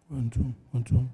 One, two, one, two.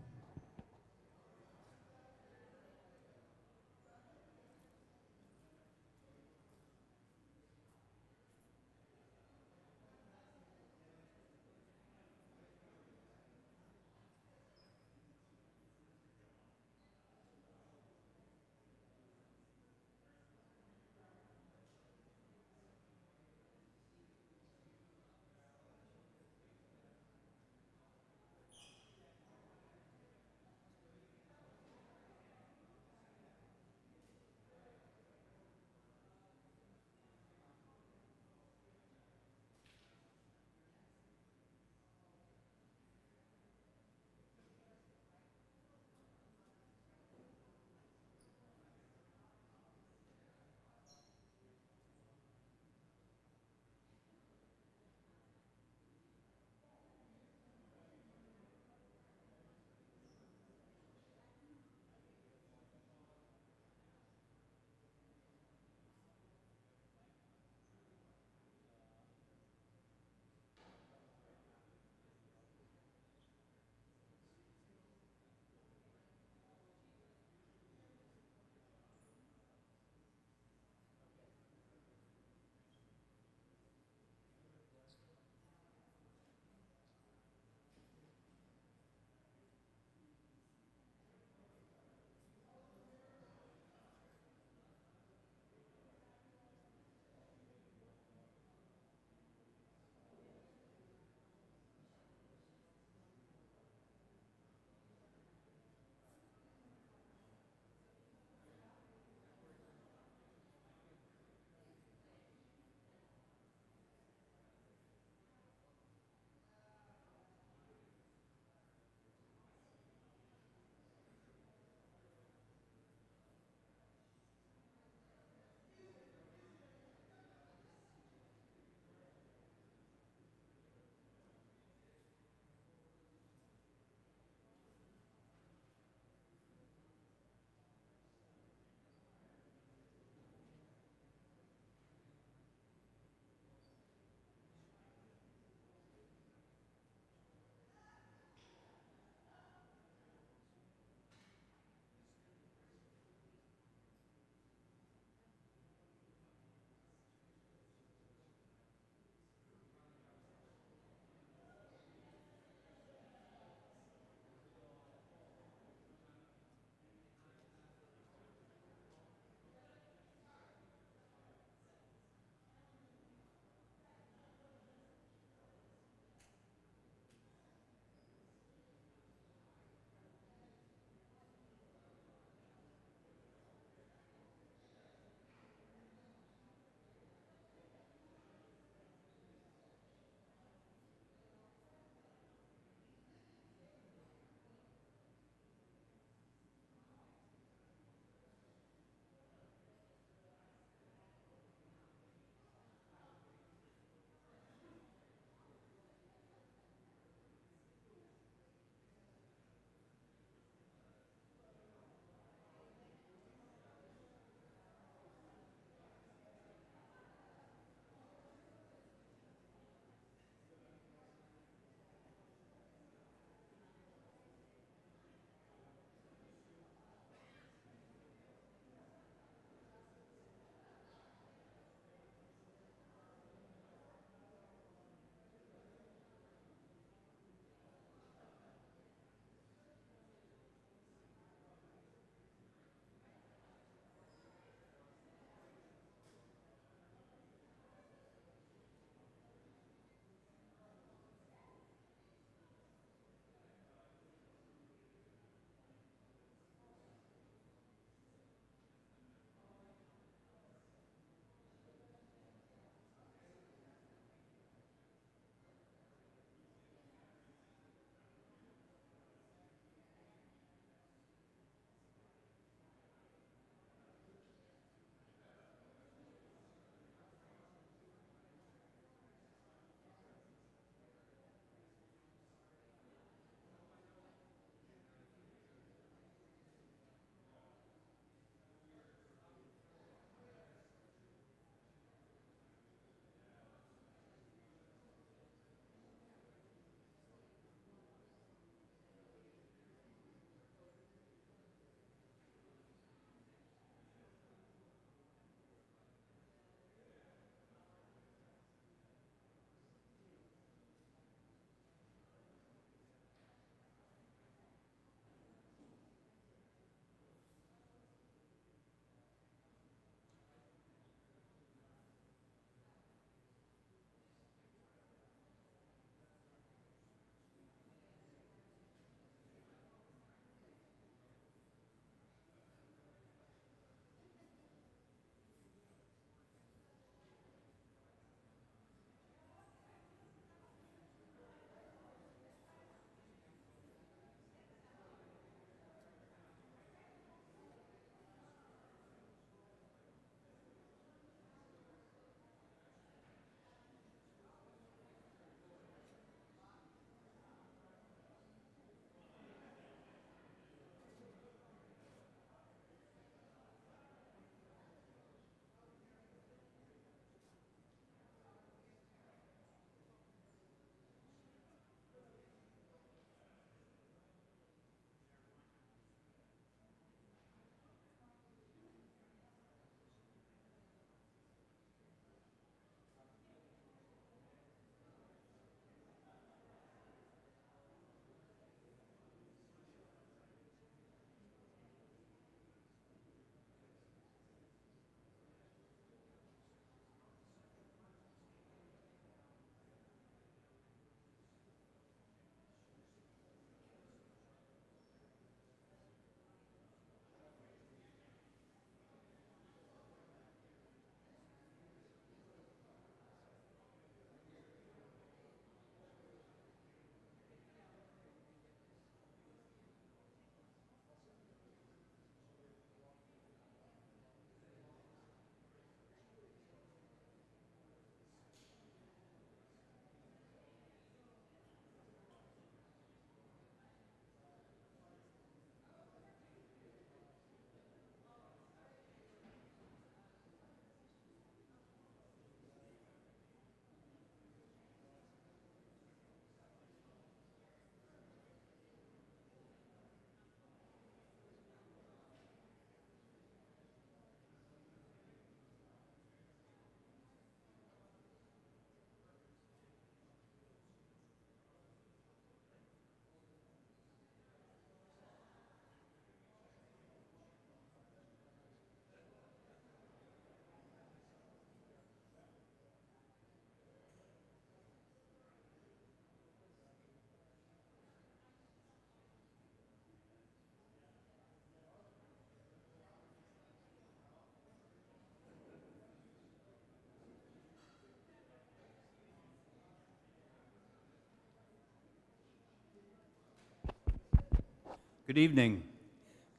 Good evening.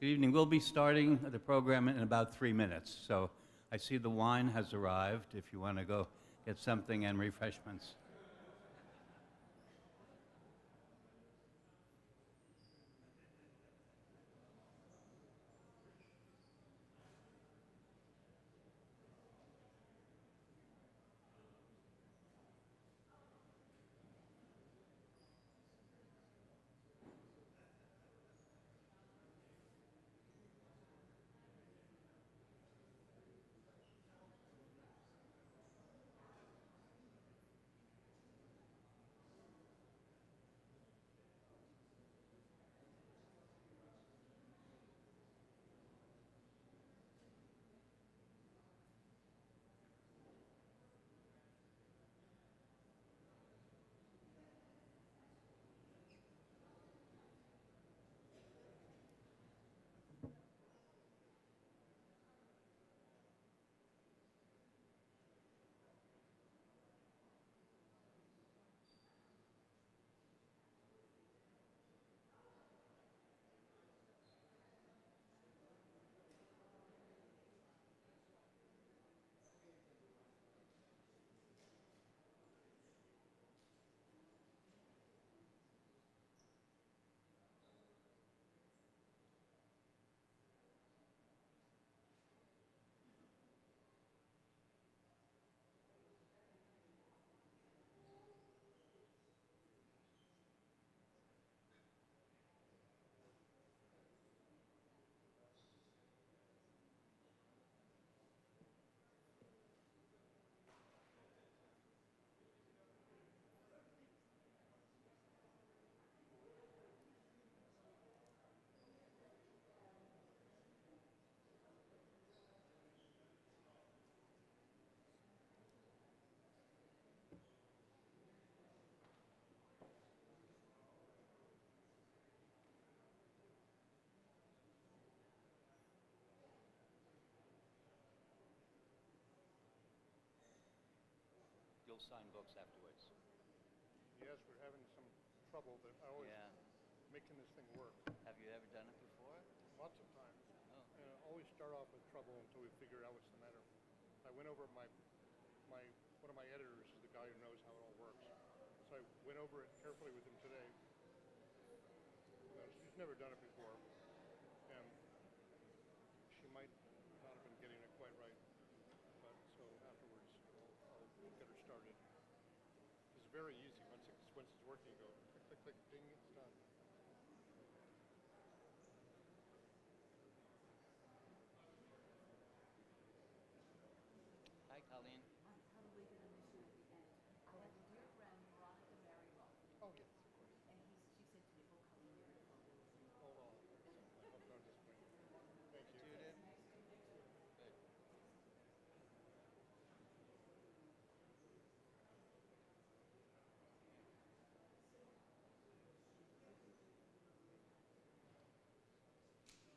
Good evening. We'll be starting the program in about 3 minutes. So I see the wine has arrived if you want to go get something and refreshments. You'll sign books afterwards. Yes, we're having some trouble, but I always making this thing work. Have you ever done it before? Lots of times. Oh. And I always start off with trouble until we figure out what's the matter. I went over one of my editors is the guy who knows how it all works. So I went over it carefully with him today. She's never done it before, and she might not have been getting it quite right. But so afterwards, I'll get her started. It's very easy. Once it's working, you go click, click, click, ding, it's done. Hi, Colleen. I'm probably going to miss you at the end. I have a dear friend, Veronica Merriwell, Oh, yes, of course. and she said to me, "Oh, Colleen, you're in trouble." Hold on. I'll go this way. Thank you.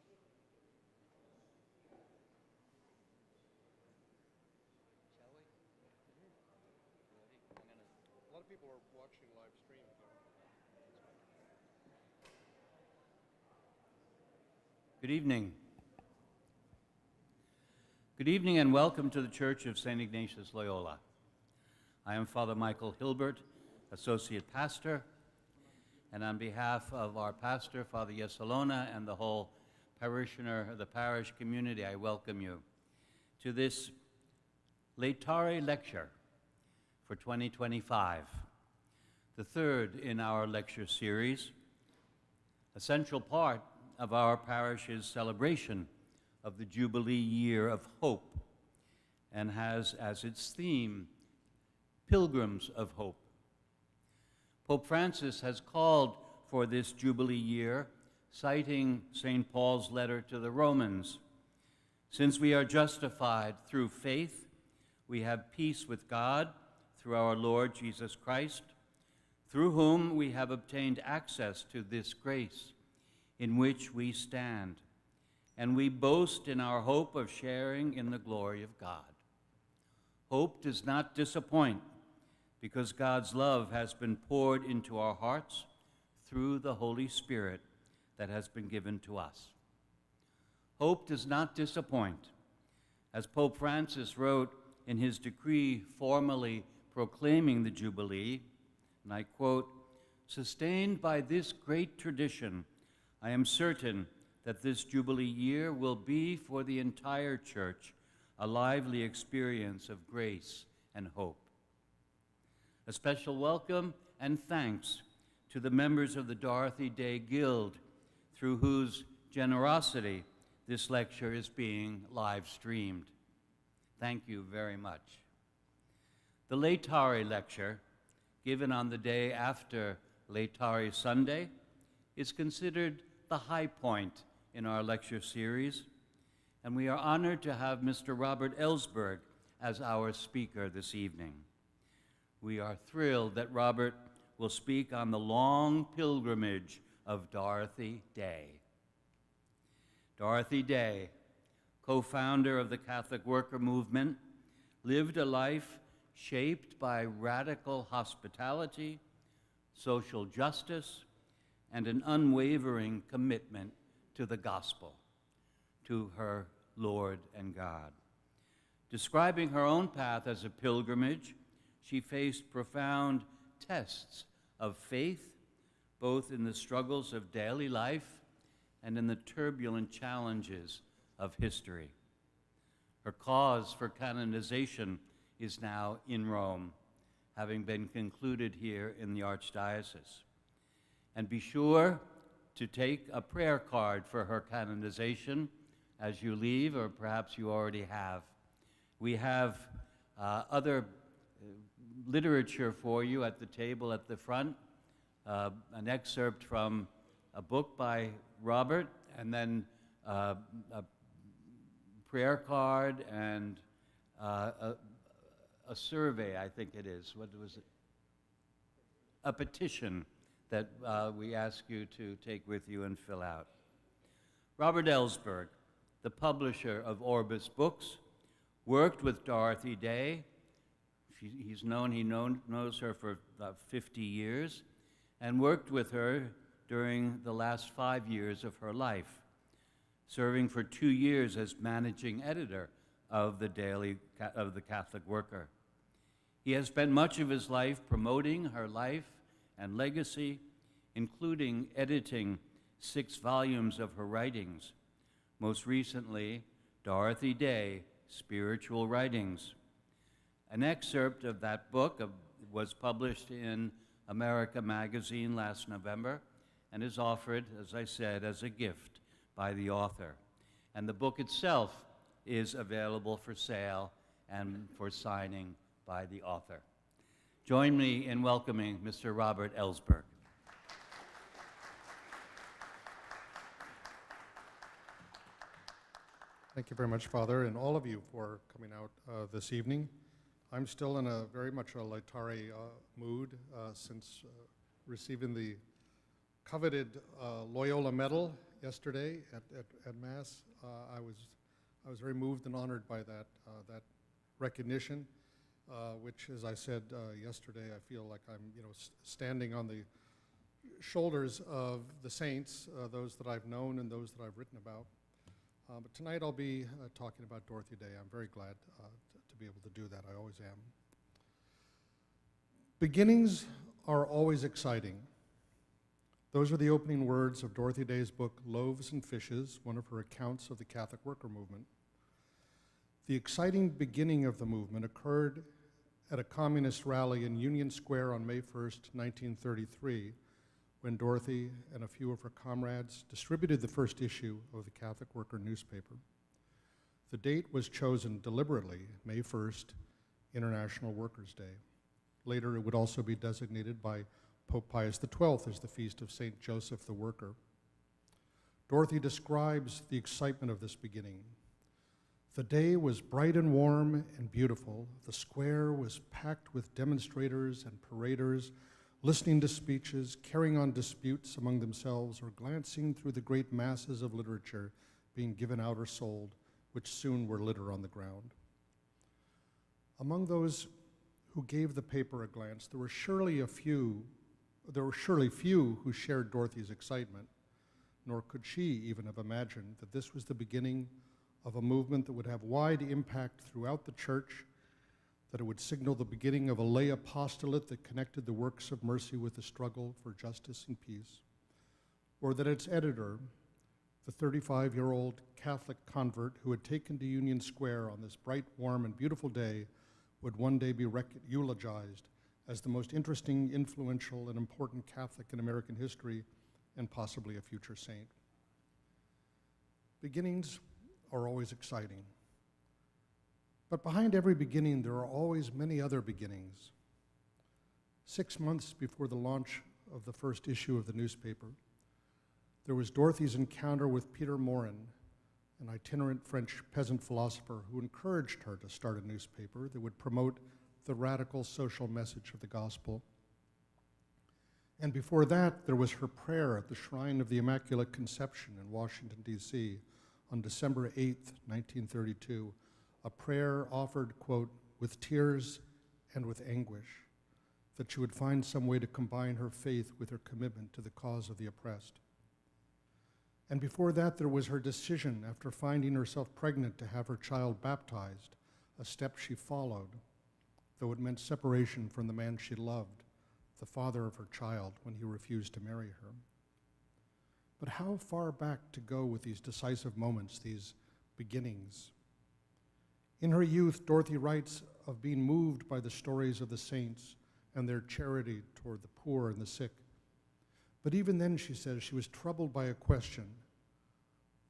Judith. Good. Shall we? Ready? I'm gonna. A lot of people are watching live stream here. Good evening. Good evening and welcome to the Church of St. Ignatius Loyola. I am Father Michael Hilbert, Associate Pastor, and on behalf of our pastor, Father Yesalona, and the whole parishioner of the parish community, I welcome you to this Laetare lecture for 2025, the third in our lecture series, a central part of our parish's celebration of the Jubilee Year of Hope, and has as its theme, Pilgrims of Hope. Pope Francis has called for this Jubilee year, citing St. Paul's letter to the Romans. Since we are justified through faith, we have peace with God through our Lord Jesus Christ, through whom we have obtained access to this grace in which we stand, and we boast in our hope of sharing in the glory of God. Hope does not disappoint, because God's love has been poured into our hearts through the Holy Spirit, that has been given to us. Hope does not disappoint. As Pope Francis wrote in his decree formally proclaiming the Jubilee, and I quote, "Sustained by this great tradition, I am certain that this Jubilee year will be for the entire Church a lively experience of grace and hope." A special welcome and thanks to the members of the Dorothy Day Guild, through whose generosity this lecture is being live streamed. Thank you very much. The Laetare lecture, given on the day after Laetare Sunday, is considered the high point in our lecture series, and we are honored to have Mr. Robert Ellsberg as our speaker this evening. We are thrilled that Robert will speak on the long pilgrimage of Dorothy Day. Dorothy Day, co-founder of the Catholic Worker Movement, lived a life shaped by radical hospitality, social justice, and an unwavering commitment to the gospel, to her Lord and God. Describing her own path as a pilgrimage, she faced profound tests of faith, both in the struggles of daily life and in the turbulent challenges of history. Her cause for canonization is now in Rome, having been concluded here in the Archdiocese. And be sure to take a prayer card for her canonization as you leave, or perhaps you already have. We have other literature for you at the table at the front, an excerpt from a book by Robert, and then a prayer card and a survey, I think it is. What was it? A petition that we ask you to take with you and fill out. Robert Ellsberg, the publisher of Orbis Books, worked with Dorothy Day. He knows her for about 50 years, and worked with her during the last 5 years of her life, serving for 2 years as managing editor of the Catholic Worker. He has spent much of his life promoting her life and legacy, including editing 6 volumes of her writings, most recently, Dorothy Day, Spiritual Writings. An excerpt of that book was published in America Magazine last November and is offered, as I said, as a gift by the author. And the book itself is available for sale and for signing by the author. Join me in welcoming Mr. Robert Ellsberg. Thank you very much, Father, and all of you for coming out this evening. I'm still in a very much a Laetare mood since receiving the coveted Loyola Medal yesterday at Mass. I was very moved and honored by that recognition, which, as I said yesterday, I feel like I'm standing on the shoulders of the saints, those that I've known and those that I've written about. But tonight I'll be talking about Dorothy Day. I'm very glad to be able to do that. I always am. Beginnings are always exciting. Those are the opening words of Dorothy Day's book, Loaves and Fishes, one of her accounts of the Catholic Worker Movement. The exciting beginning of the movement occurred at a communist rally in Union Square on May 1st, 1933, when Dorothy and a few of her comrades distributed the first issue of the Catholic Worker newspaper. The date was chosen deliberately, May 1st, International Workers' Day. Later, it would also be designated by Pope Pius XII as the feast of St. Joseph the Worker. Dorothy describes the excitement of this beginning. The day was bright and warm and beautiful. The square was packed with demonstrators and paraders, listening to speeches, carrying on disputes among themselves, or glancing through the great masses of literature being given out or sold, which soon were litter on the ground. Among those who gave the paper a glance, there were surely few who shared Dorothy's excitement. nor could she even have imagined that this was the beginning of a movement that would have wide impact throughout the church, that it would signal the beginning of a lay apostolate that connected the works of mercy with the struggle for justice and peace, or that its editor, the 35-year-old Catholic convert who had taken to Union Square on this bright, warm, and beautiful day, would one day be eulogized as the most interesting, influential, and important Catholic in American history, and possibly a future saint. Beginnings are always exciting. But behind every beginning, there are always many other beginnings. 6 months before the launch of the first issue of the newspaper, there was Dorothy's encounter with Peter Morin, an itinerant French peasant philosopher who encouraged her to start a newspaper that would promote the radical social message of the gospel. And before that, there was her prayer at the Shrine of the Immaculate Conception in Washington, D.C. on December 8th, 1932, a prayer offered, quote, with tears and with anguish, that she would find some way to combine her faith with her commitment to the cause of the oppressed. And before that, there was her decision, after finding herself pregnant, to have her child baptized, a step she followed, though it meant separation from the man she loved, the father of her child, when he refused to marry her. But how far back to go with these decisive moments, these beginnings? In her youth, Dorothy writes of being moved by the stories of the saints and their charity toward the poor and the sick. But even then, she says, she was troubled by a question.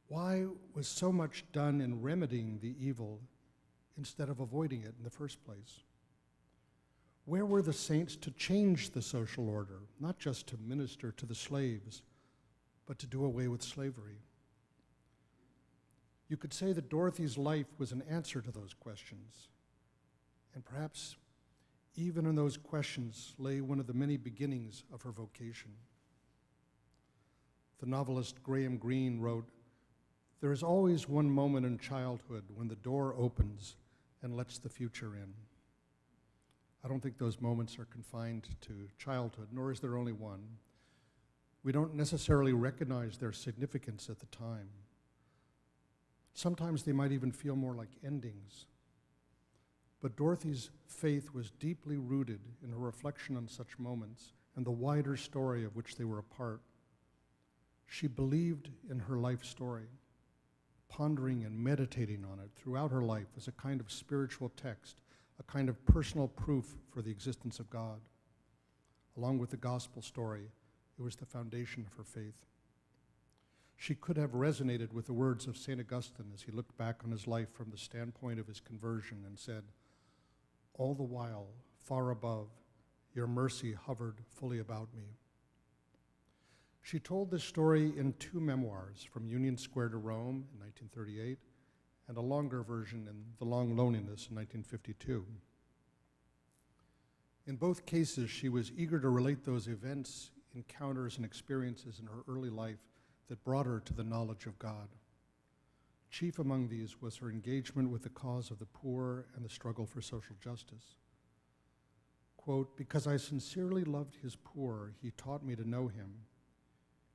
Why was so much done in remedying the evil instead of avoiding it in the first place? Where were the saints to change the social order, not just to minister to the slaves, but to do away with slavery? You could say that Dorothy's life was an answer to those questions. And perhaps even in those questions lay one of the many beginnings of her vocation. The novelist Graham Greene wrote, "There is always one moment in childhood when the door opens and lets the future in." I don't think those moments are confined to childhood, nor is there only one. We don't necessarily recognize their significance at the time. Sometimes they might even feel more like endings. But Dorothy's faith was deeply rooted in her reflection on such moments and the wider story of which they were a part. She believed in her life story, pondering and meditating on it throughout her life as a kind of spiritual text, a kind of personal proof for the existence of God. Along with the gospel story, it was the foundation of her faith. She could have resonated with the words of St. Augustine as he looked back on his life from the standpoint of his conversion and said, "All the while, far above, your mercy hovered fully about me." She told this story in 2 memoirs, From Union Square to Rome in 1938, and a longer version in The Long Loneliness in 1952. In both cases, she was eager to relate those events, encounters, and experiences in her early life that brought her to the knowledge of God. Chief among these was her engagement with the cause of the poor and the struggle for social justice. Quote, "Because I sincerely loved his poor, he taught me to know him.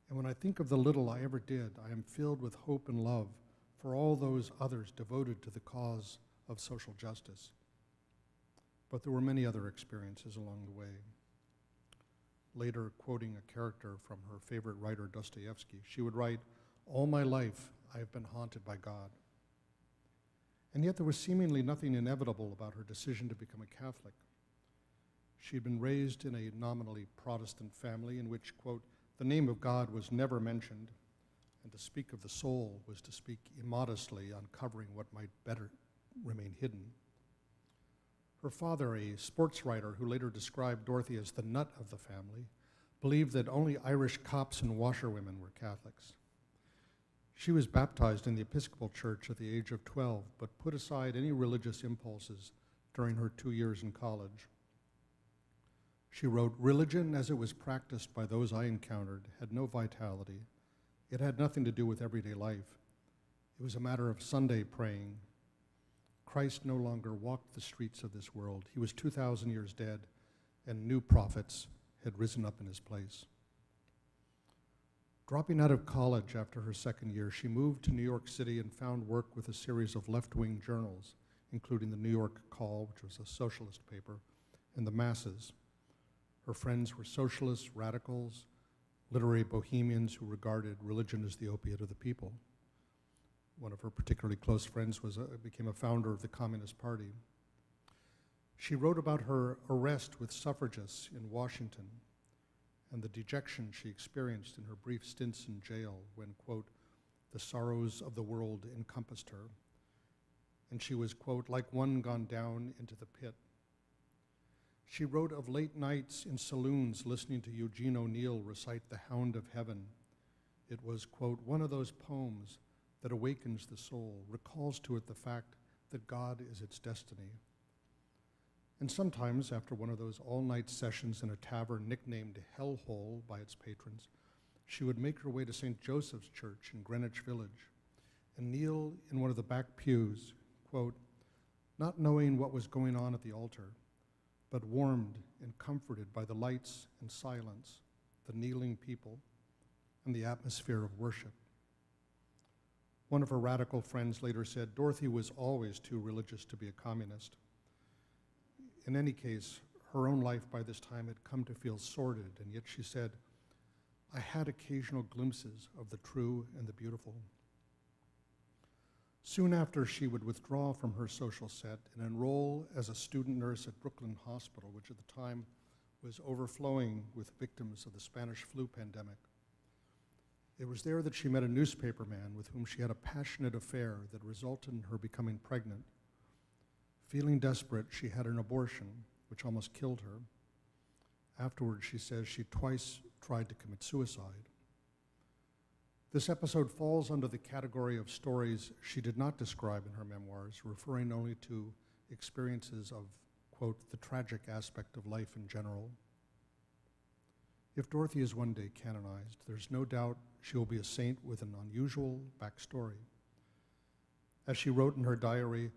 And when I think of the little I ever did, I am filled with hope and love for all those others devoted to the cause of social justice." But there were many other experiences along the way. Later, quoting a character from her favorite writer, Dostoevsky, she would write, "All my life, I have been haunted by God." And yet there was seemingly nothing inevitable about her decision to become a Catholic. She had been raised in a nominally Protestant family in which, quote, "the name of God was never mentioned, and to speak of the soul was to speak immodestly, uncovering what might better remain hidden." Her father, a sports writer who later described Dorothy as the nut of the family, believed that only Irish cops and washerwomen were Catholics. She was baptized in the Episcopal Church at the age of 12, but put aside any religious impulses during her 2 years in college. She wrote, "Religion, as it was practiced by those I encountered, had no vitality. It had nothing to do with everyday life. It was a matter of Sunday praying. Christ no longer walked the streets of this world. He was 2,000 years dead, and new prophets had risen up in his place." Dropping out of college after her second year, she moved to New York City and found work with a series of left-wing journals, including the New York Call, which was a socialist paper, and the Masses. Her friends were socialists, radicals, literary bohemians who regarded religion as the opiate of the people. One of her particularly close friends became a founder of the Communist Party. She wrote about her arrest with suffragists in Washington and the dejection she experienced in her brief stints in jail when, quote, the sorrows of the world encompassed her. And she was, quote, like one gone down into the pit. She wrote of late nights in saloons listening to Eugene O'Neill recite The Hound of Heaven. It was, quote, one of those poems that awakens the soul, recalls to it the fact that God is its destiny. And sometimes, after one of those all-night sessions in a tavern nicknamed Hellhole by its patrons, she would make her way to St. Joseph's Church in Greenwich Village and kneel in one of the back pews, quote, not knowing what was going on at the altar, but warmed and comforted by the lights and silence, the kneeling people, and the atmosphere of worship. One of her radical friends later said, Dorothy was always too religious to be a communist. In any case, her own life by this time had come to feel sordid, and yet she said, I had occasional glimpses of the true and the beautiful. Soon after, she would withdraw from her social set and enroll as a student nurse at Brooklyn Hospital, which at the time was overflowing with victims of the Spanish flu pandemic. It was there that she met a newspaper man with whom she had a passionate affair that resulted in her becoming pregnant. Feeling desperate, she had an abortion, which almost killed her. Afterwards, she says she twice tried to commit suicide. This episode falls under the category of stories she did not describe in her memoirs, referring only to experiences of, quote, the tragic aspect of life in general. If Dorothy is one day canonized, there's no doubt she will be a saint with an unusual backstory. As she wrote in her diary,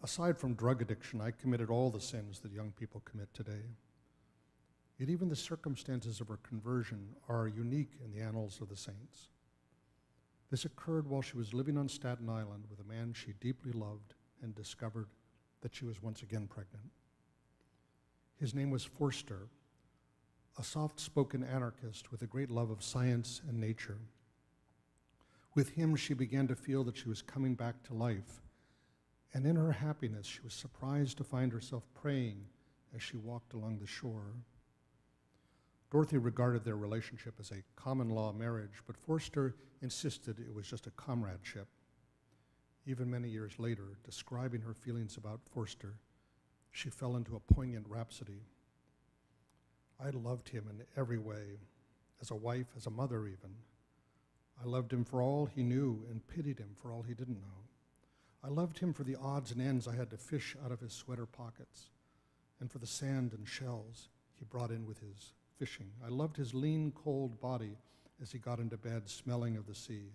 aside from drug addiction, I committed all the sins that young people commit today. Yet even the circumstances of her conversion are unique in the annals of the saints. This occurred while she was living on Staten Island with a man she deeply loved and discovered that she was once again pregnant. His name was Forster, a soft-spoken anarchist with a great love of science and nature. With him, she began to feel that she was coming back to life, and in her happiness, she was surprised to find herself praying as she walked along the shore. Dorothy regarded their relationship as a common-law marriage, but Forster insisted it was just a comradeship. Even many years later, describing her feelings about Forster, she fell into a poignant rhapsody. I loved him in every way, as a wife, as a mother even. I loved him for all he knew and pitied him for all he didn't know. I loved him for the odds and ends I had to fish out of his sweater pockets, and for the sand and shells he brought in with his fishing. I loved his lean, cold body as he got into bed smelling of the sea,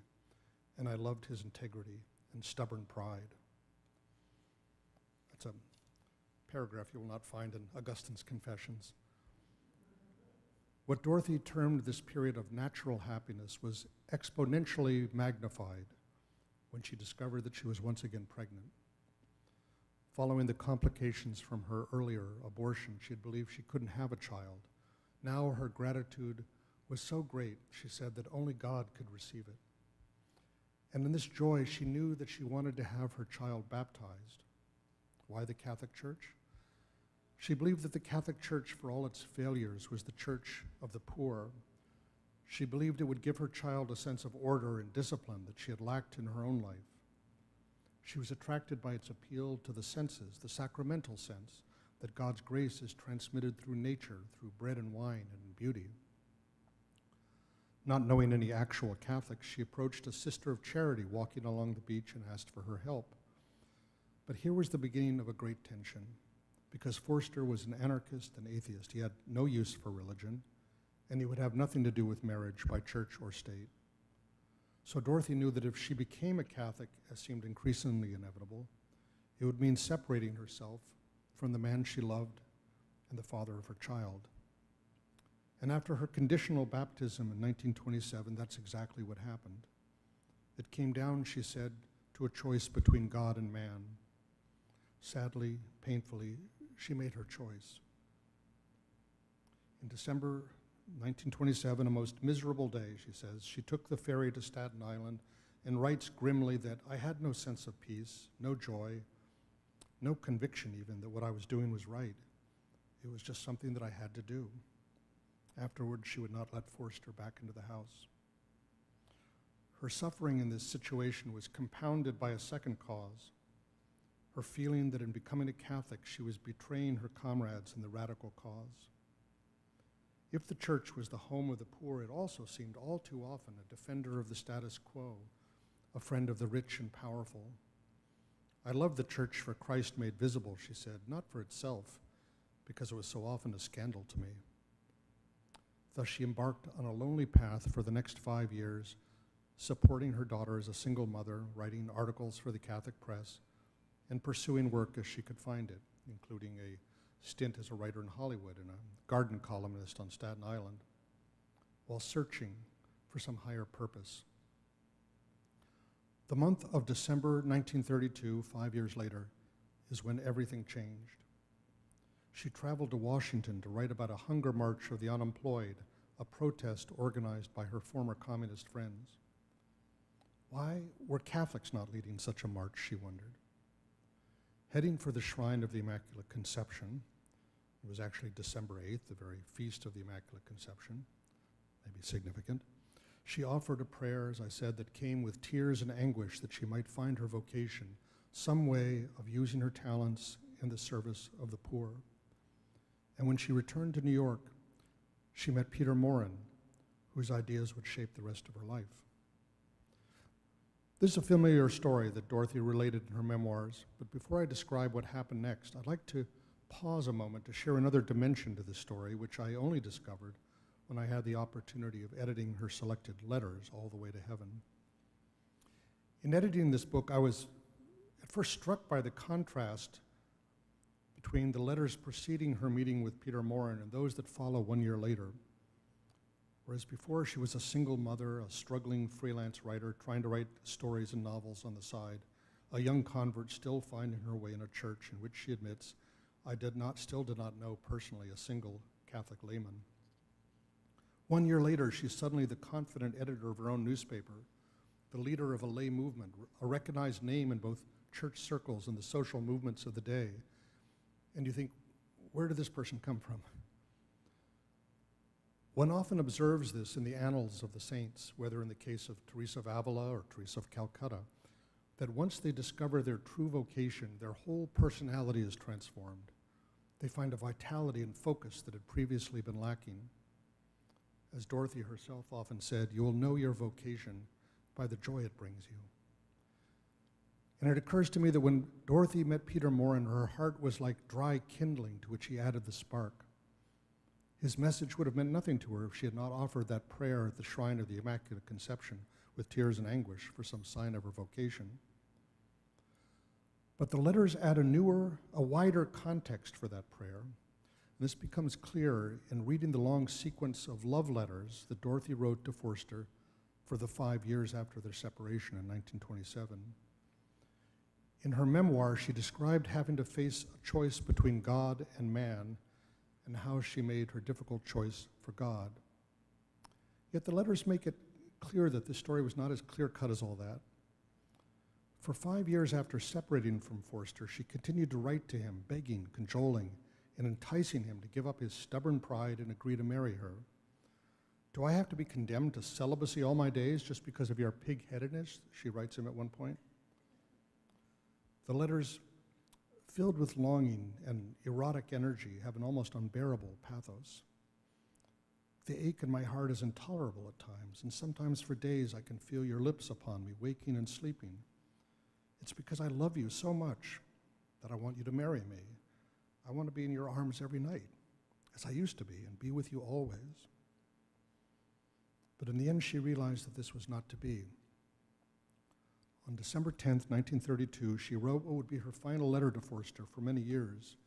and I loved his integrity and stubborn pride. That's a paragraph you will not find in Augustine's Confessions. What Dorothy termed this period of natural happiness was exponentially magnified when she discovered that she was once again pregnant. Following the complications from her earlier abortion, she had believed she couldn't have a child. Now her gratitude was so great, she said, that only God could receive it. And in this joy, she knew that she wanted to have her child baptized. Why the Catholic Church? She believed that the Catholic Church, for all its failures, was the church of the poor. She believed it would give her child a sense of order and discipline that she had lacked in her own life. She was attracted by its appeal to the senses, the sacramental sense, that God's grace is transmitted through nature, through bread and wine and beauty. Not knowing any actual Catholics, she approached a sister of charity walking along the beach and asked for her help. But here was the beginning of a great tension. Because Forster was an anarchist and atheist, he had no use for religion, and he would have nothing to do with marriage by church or state. So Dorothy knew that if she became a Catholic, as seemed increasingly inevitable, it would mean separating herself from the man she loved and the father of her child. And after her conditional baptism in 1927, that's exactly what happened. It came down, she said, to a choice between God and man. Sadly, painfully, she made her choice. In December 1927, a most miserable day, she says, she took the ferry to Staten Island and writes grimly that I had no sense of peace, no joy, no conviction even that what I was doing was right. It was just something that I had to do. Afterwards, she would not let Forster back into the house. Her suffering in this situation was compounded by a second cause, her feeling that in becoming a Catholic, she was betraying her comrades in the radical cause. If the church was the home of the poor, it also seemed all too often a defender of the status quo, a friend of the rich and powerful. I love the church for Christ made visible, she said, not for itself, because it was so often a scandal to me. Thus she embarked on a lonely path for the next 5 years, supporting her daughter as a single mother, writing articles for the Catholic press, and pursuing work as she could find it, including a stint as a writer in Hollywood and a garden columnist on Staten Island, while searching for some higher purpose. The month of December 1932, 5 years later, is when everything changed. She traveled to Washington to write about a hunger march of the unemployed, a protest organized by her former communist friends. Why were Catholics not leading such a march, she wondered. Heading for the Shrine of the Immaculate Conception, it was actually December 8th, the very feast of the Immaculate Conception, maybe significant, she offered a prayer, as I said, that came with tears and anguish that she might find her vocation, some way of using her talents in the service of the poor. And when she returned to New York, she met Peter Morin, whose ideas would shape the rest of her life. This is a familiar story that Dorothy related in her memoirs, but before I describe what happened next, I'd like to pause a moment to share another dimension to this story, which I only discovered when I had the opportunity of editing her selected letters all the way to heaven. In editing this book, I was at first struck by the contrast between the letters preceding her meeting with Peter Morin and those that follow 1 year later. Whereas before she was a single mother, a struggling freelance writer trying to write stories and novels on the side, a young convert still finding her way in a church in which she admits, still did not know personally a single Catholic layman. 1 year later, she's suddenly the confident editor of her own newspaper, the leader of a lay movement, a recognized name in both church circles and the social movements of the day. And you think, where did this person come from? One often observes this in the annals of the saints, whether in the case of Teresa of Avila or Teresa of Calcutta, that once they discover their true vocation, their whole personality is transformed. They find a vitality and focus that had previously been lacking. As Dorothy herself often said, you will know your vocation by the joy it brings you. And it occurs to me that when Dorothy met Peter Morin, her heart was like dry kindling to which he added the spark. His message would have meant nothing to her if she had not offered that prayer at the Shrine of the Immaculate Conception with tears and anguish for some sign of her vocation. But the letters add a wider context for that prayer. This becomes clearer in reading the long sequence of love letters that Dorothy wrote to Forster for the 5 years after their separation in 1927. In her memoir, she described having to face a choice between God and man and how she made her difficult choice for God. Yet the letters make it clear that this story was not as clear-cut as all that. For 5 years after separating from Forster, she continued to write to him, begging, cajoling, and enticing him to give up his stubborn pride and agree to marry her. Do I have to be condemned to celibacy all my days just because of your pig-headedness? She writes him at one point. The letters, filled with longing and erotic energy, have an almost unbearable pathos. The ache in my heart is intolerable at times, and sometimes for days I can feel your lips upon me, waking and sleeping. It's because I love you so much that I want you to marry me. I want to be in your arms every night, as I used to be, and be with you always. But in the end, she realized that this was not to be. On December 10th, 1932, she wrote what would be her final letter to Forster for many years.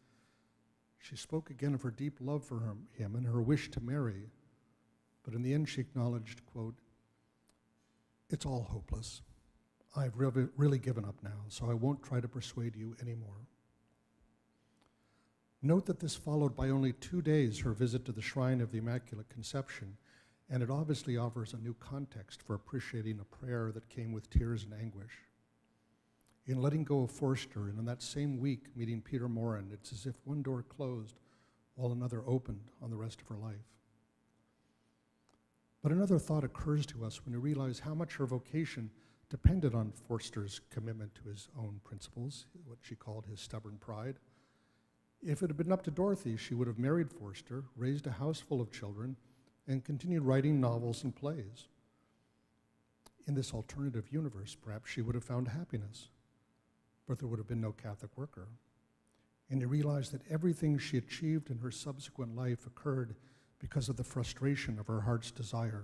She spoke again of her deep love for him and her wish to marry, but in the end she acknowledged, quote, "It's all hopeless. I've really given up now, so I won't try to persuade you anymore." Note that this followed by only 2 days her visit to the Shrine of the Immaculate Conception, and it obviously offers a new context for appreciating a prayer that came with tears and anguish. In letting go of Forster, and in that same week meeting Peter Morin, it's as if one door closed while another opened on the rest of her life. But another thought occurs to us when we realize how much her vocation depended on Forster's commitment to his own principles, what she called his stubborn pride. If it had been up to Dorothy, she would have married Forster, raised a house full of children, and continued writing novels and plays. In this alternative universe, perhaps she would have found happiness, but there would have been no Catholic worker. And you realize that everything she achieved in her subsequent life occurred because of the frustration of her heart's desire.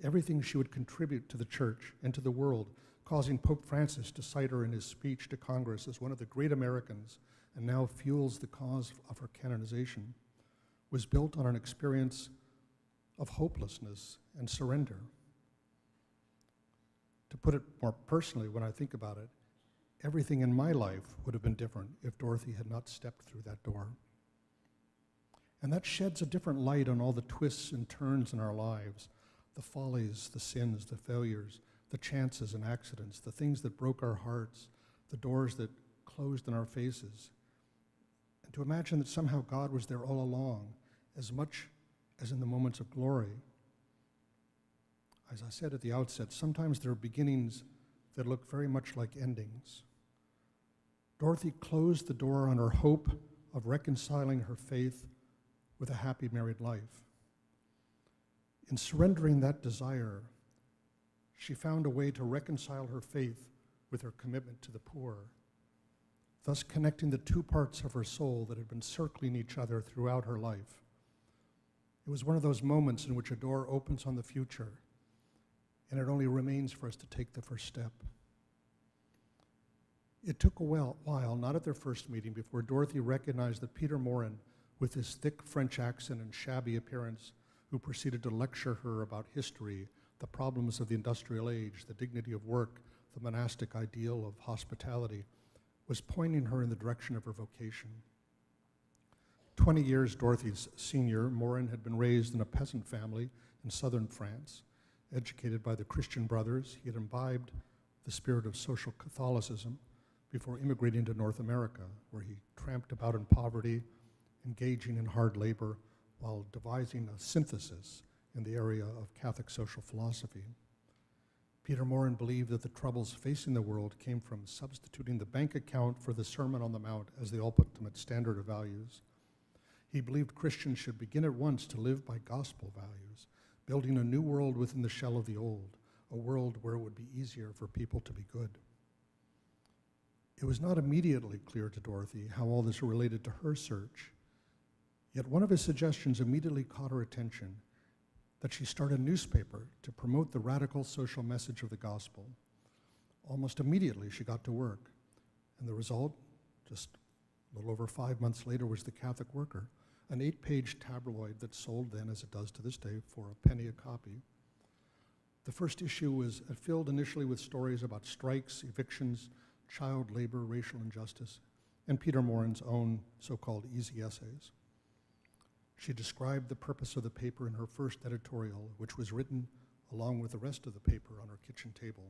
Everything she would contribute to the church and to the world, causing Pope Francis to cite her in his speech to Congress as one of the great Americans and now fuels the cause of her canonization, was built on an experience of hopelessness and surrender. To put it more personally, when I think about it, everything in my life would have been different if Dorothy had not stepped through that door. And that sheds a different light on all the twists and turns in our lives, the follies, the sins, the failures, the chances and accidents, the things that broke our hearts, the doors that closed in our faces. And to imagine that somehow God was there all along, as much as in the moments of glory. As I said at the outset, sometimes there are beginnings that look very much like endings. Dorothy closed the door on her hope of reconciling her faith with a happy married life. In surrendering that desire, she found a way to reconcile her faith with her commitment to the poor, thus connecting the two parts of her soul that had been circling each other throughout her life. It was one of those moments in which a door opens on the future, and it only remains for us to take the first step. It took a while, not at their first meeting, before Dorothy recognized that Peter Morin, with his thick French accent and shabby appearance, who proceeded to lecture her about history, the problems of the industrial age, the dignity of work, the monastic ideal of hospitality, was pointing her in the direction of her vocation. 20 years Dorothy's senior, Morin had been raised in a peasant family in southern France. Educated by the Christian Brothers, he had imbibed the spirit of social Catholicism before immigrating to North America, where he tramped about in poverty, engaging in hard labor, while devising a synthesis in the area of Catholic social philosophy. Peter Morin believed that the troubles facing the world came from substituting the bank account for the Sermon on the Mount as the ultimate standard of values. He believed Christians should begin at once to live by gospel values, building a new world within the shell of the old, a world where it would be easier for people to be good. It was not immediately clear to Dorothy how all this related to her search, yet one of his suggestions immediately caught her attention, that she start a newspaper to promote the radical social message of the gospel. Almost immediately she got to work, and the result, just a little over 5 months later, was the Catholic Worker, an 8-page tabloid that sold then, as it does to this day, for a penny a copy. The first issue was filled initially with stories about strikes, evictions, child labor, racial injustice, and Peter Morin's own so-called easy essays. She described the purpose of the paper in her first editorial, which was written along with the rest of the paper on her kitchen table.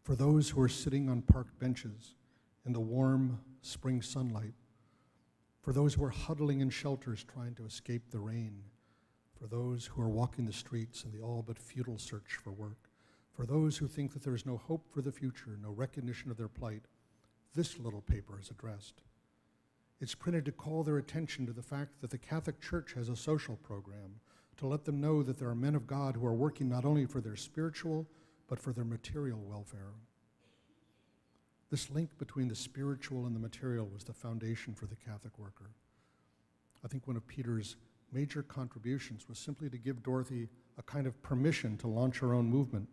For those who are sitting on park benches in the warm spring sunlight, for those who are huddling in shelters trying to escape the rain, for those who are walking the streets in the all but futile search for work, for those who think that there is no hope for the future, no recognition of their plight, this little paper is addressed. It's printed to call their attention to the fact that the Catholic Church has a social program, to let them know that there are men of God who are working not only for their spiritual, but for their material welfare. This link between the spiritual and the material was the foundation for the Catholic Worker. I think one of Peter's major contributions was simply to give Dorothy a kind of permission to launch her own movement.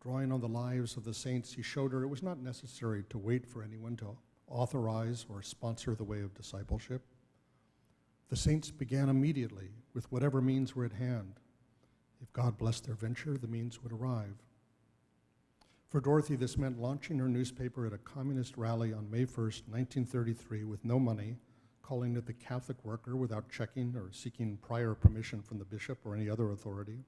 Drawing on the lives of the saints, he showed her it was not necessary to wait for anyone to authorize or sponsor the way of discipleship. The saints began immediately with whatever means were at hand. If God blessed their venture, the means would arrive. For Dorothy, this meant launching her newspaper at a communist rally on May 1st, 1933, with no money, calling it the Catholic Worker without checking or seeking prior permission from the bishop or any other authority,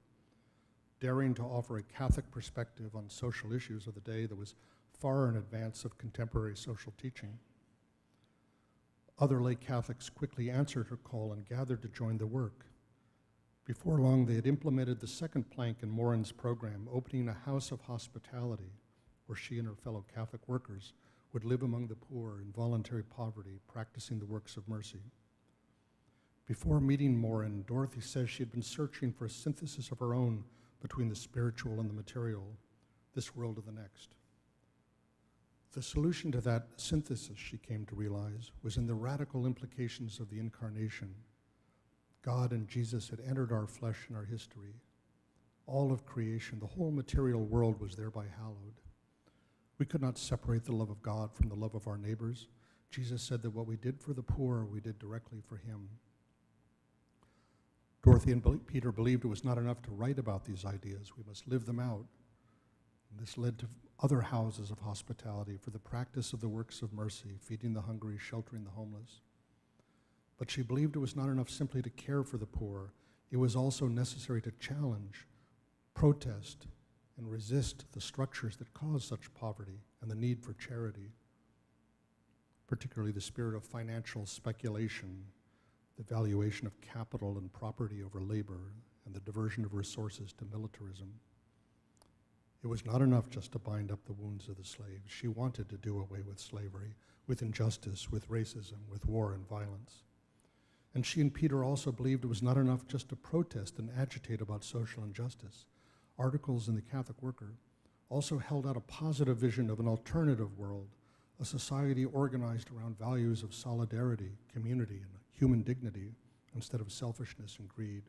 daring to offer a Catholic perspective on social issues of the day that was far in advance of contemporary social teaching. Other lay Catholics quickly answered her call and gathered to join the work. Before long, they had implemented the second plank in Morin's program, opening a house of hospitality where she and her fellow Catholic workers would live among the poor in voluntary poverty, practicing the works of mercy. Before meeting Morin, Dorothy says she had been searching for a synthesis of her own between the spiritual and the material, this world and the next. The solution to that synthesis, she came to realize, was in the radical implications of the Incarnation. God and Jesus had entered our flesh and our history. All of creation, the whole material world was thereby hallowed. We could not separate the love of God from the love of our neighbors. Jesus said that what we did for the poor, we did directly for him. Dorothy and Peter believed it was not enough to write about these ideas. We must live them out. And this led to other houses of hospitality for the practice of the works of mercy, feeding the hungry, sheltering the homeless. But she believed it was not enough simply to care for the poor. It was also necessary to challenge, protest, and resist the structures that cause such poverty and the need for charity, particularly the spirit of financial speculation, the valuation of capital and property over labor, and the diversion of resources to militarism. It was not enough just to bind up the wounds of the slaves. She wanted to do away with slavery, with injustice, with racism, with war and violence. And she and Peter also believed it was not enough just to protest and agitate about social injustice. Articles in the Catholic Worker also held out a positive vision of an alternative world, a society organized around values of solidarity, community, and human dignity instead of selfishness and greed.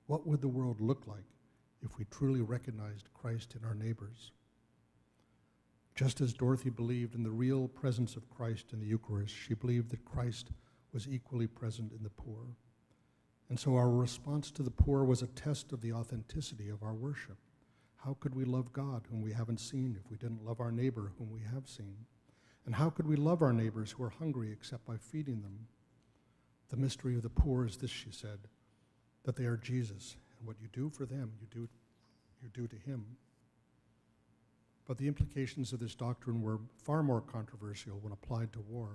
What would the world look like if we truly recognized Christ in our neighbors? Just as Dorothy believed in the real presence of Christ in the Eucharist, she believed that Christ was equally present in the poor. And so our response to the poor was a test of the authenticity of our worship. How could we love God whom we haven't seen if we didn't love our neighbor whom we have seen? And how could we love our neighbors who are hungry except by feeding them? The mystery of the poor is this, she said, that they are Jesus, and what you do for them, you do to him. But the implications of this doctrine were far more controversial when applied to war.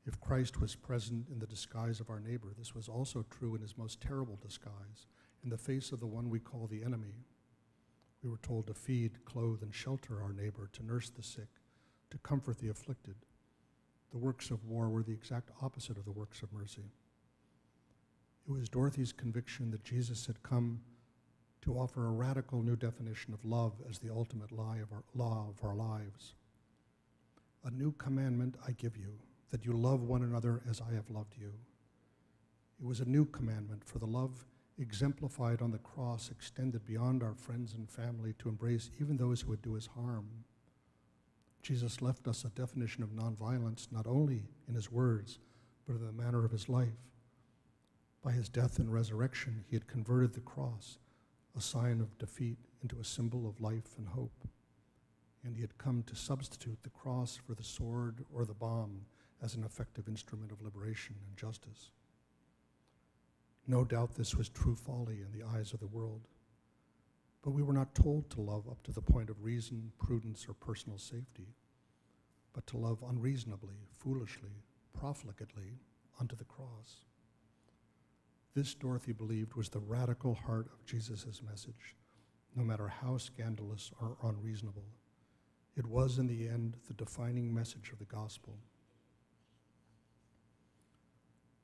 If Christ was present in the disguise of our neighbor, this was also true in his most terrible disguise, in the face of the one we call the enemy. We were told to feed, clothe, and shelter our neighbor, to nurse the sick, to comfort the afflicted. The works of war were the exact opposite of the works of mercy. It was Dorothy's conviction that Jesus had come to offer a radical new definition of love as the ultimate law of our lives. A new commandment I give you, that you love one another as I have loved you. It was a new commandment, for the love exemplified on the cross extended beyond our friends and family to embrace even those who would do us harm. Jesus left us a definition of nonviolence not only in his words, but in the manner of his life. By his death and resurrection, he had converted the cross, a sign of defeat, into a symbol of life and hope. And he had come to substitute the cross for the sword or the bomb as an effective instrument of liberation and justice. No doubt this was true folly in the eyes of the world, but we were not told to love up to the point of reason, prudence, or personal safety, but to love unreasonably, foolishly, profligately unto the cross. This, Dorothy believed, was the radical heart of Jesus' message, no matter how scandalous or unreasonable. It was, in the end, the defining message of the gospel.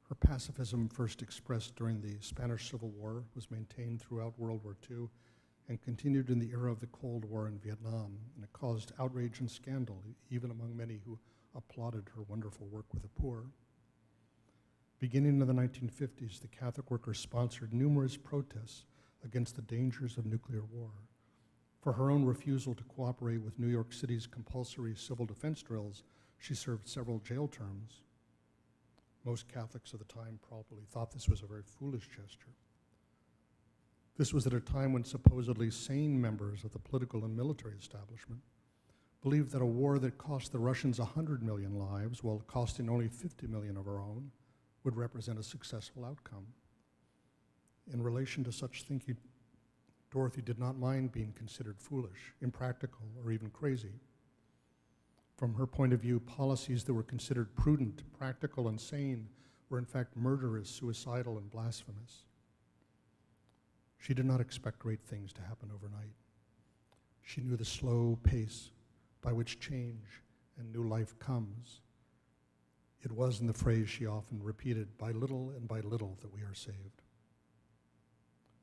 Her pacifism, first expressed during the Spanish Civil War, was maintained throughout World War II and continued in the era of the Cold War in Vietnam, and it caused outrage and scandal, even among many who applauded her wonderful work with the poor. Beginning in the 1950s, the Catholic Workers sponsored numerous protests against the dangers of nuclear war. For her own refusal to cooperate with New York City's compulsory civil defense drills, she served several jail terms. Most Catholics of the time probably thought this was a very foolish gesture. This was at a time when supposedly sane members of the political and military establishment believed that a war that cost the Russians 100 million lives while costing only 50 million of our own would represent a successful outcome. In relation to such thinking, Dorothy did not mind being considered foolish, impractical, or even crazy. From her point of view, policies that were considered prudent, practical, and sane were in fact murderous, suicidal, and blasphemous. She did not expect great things to happen overnight. She knew the slow pace by which change and new life comes. It was, in the phrase she often repeated, by little and by little that we are saved.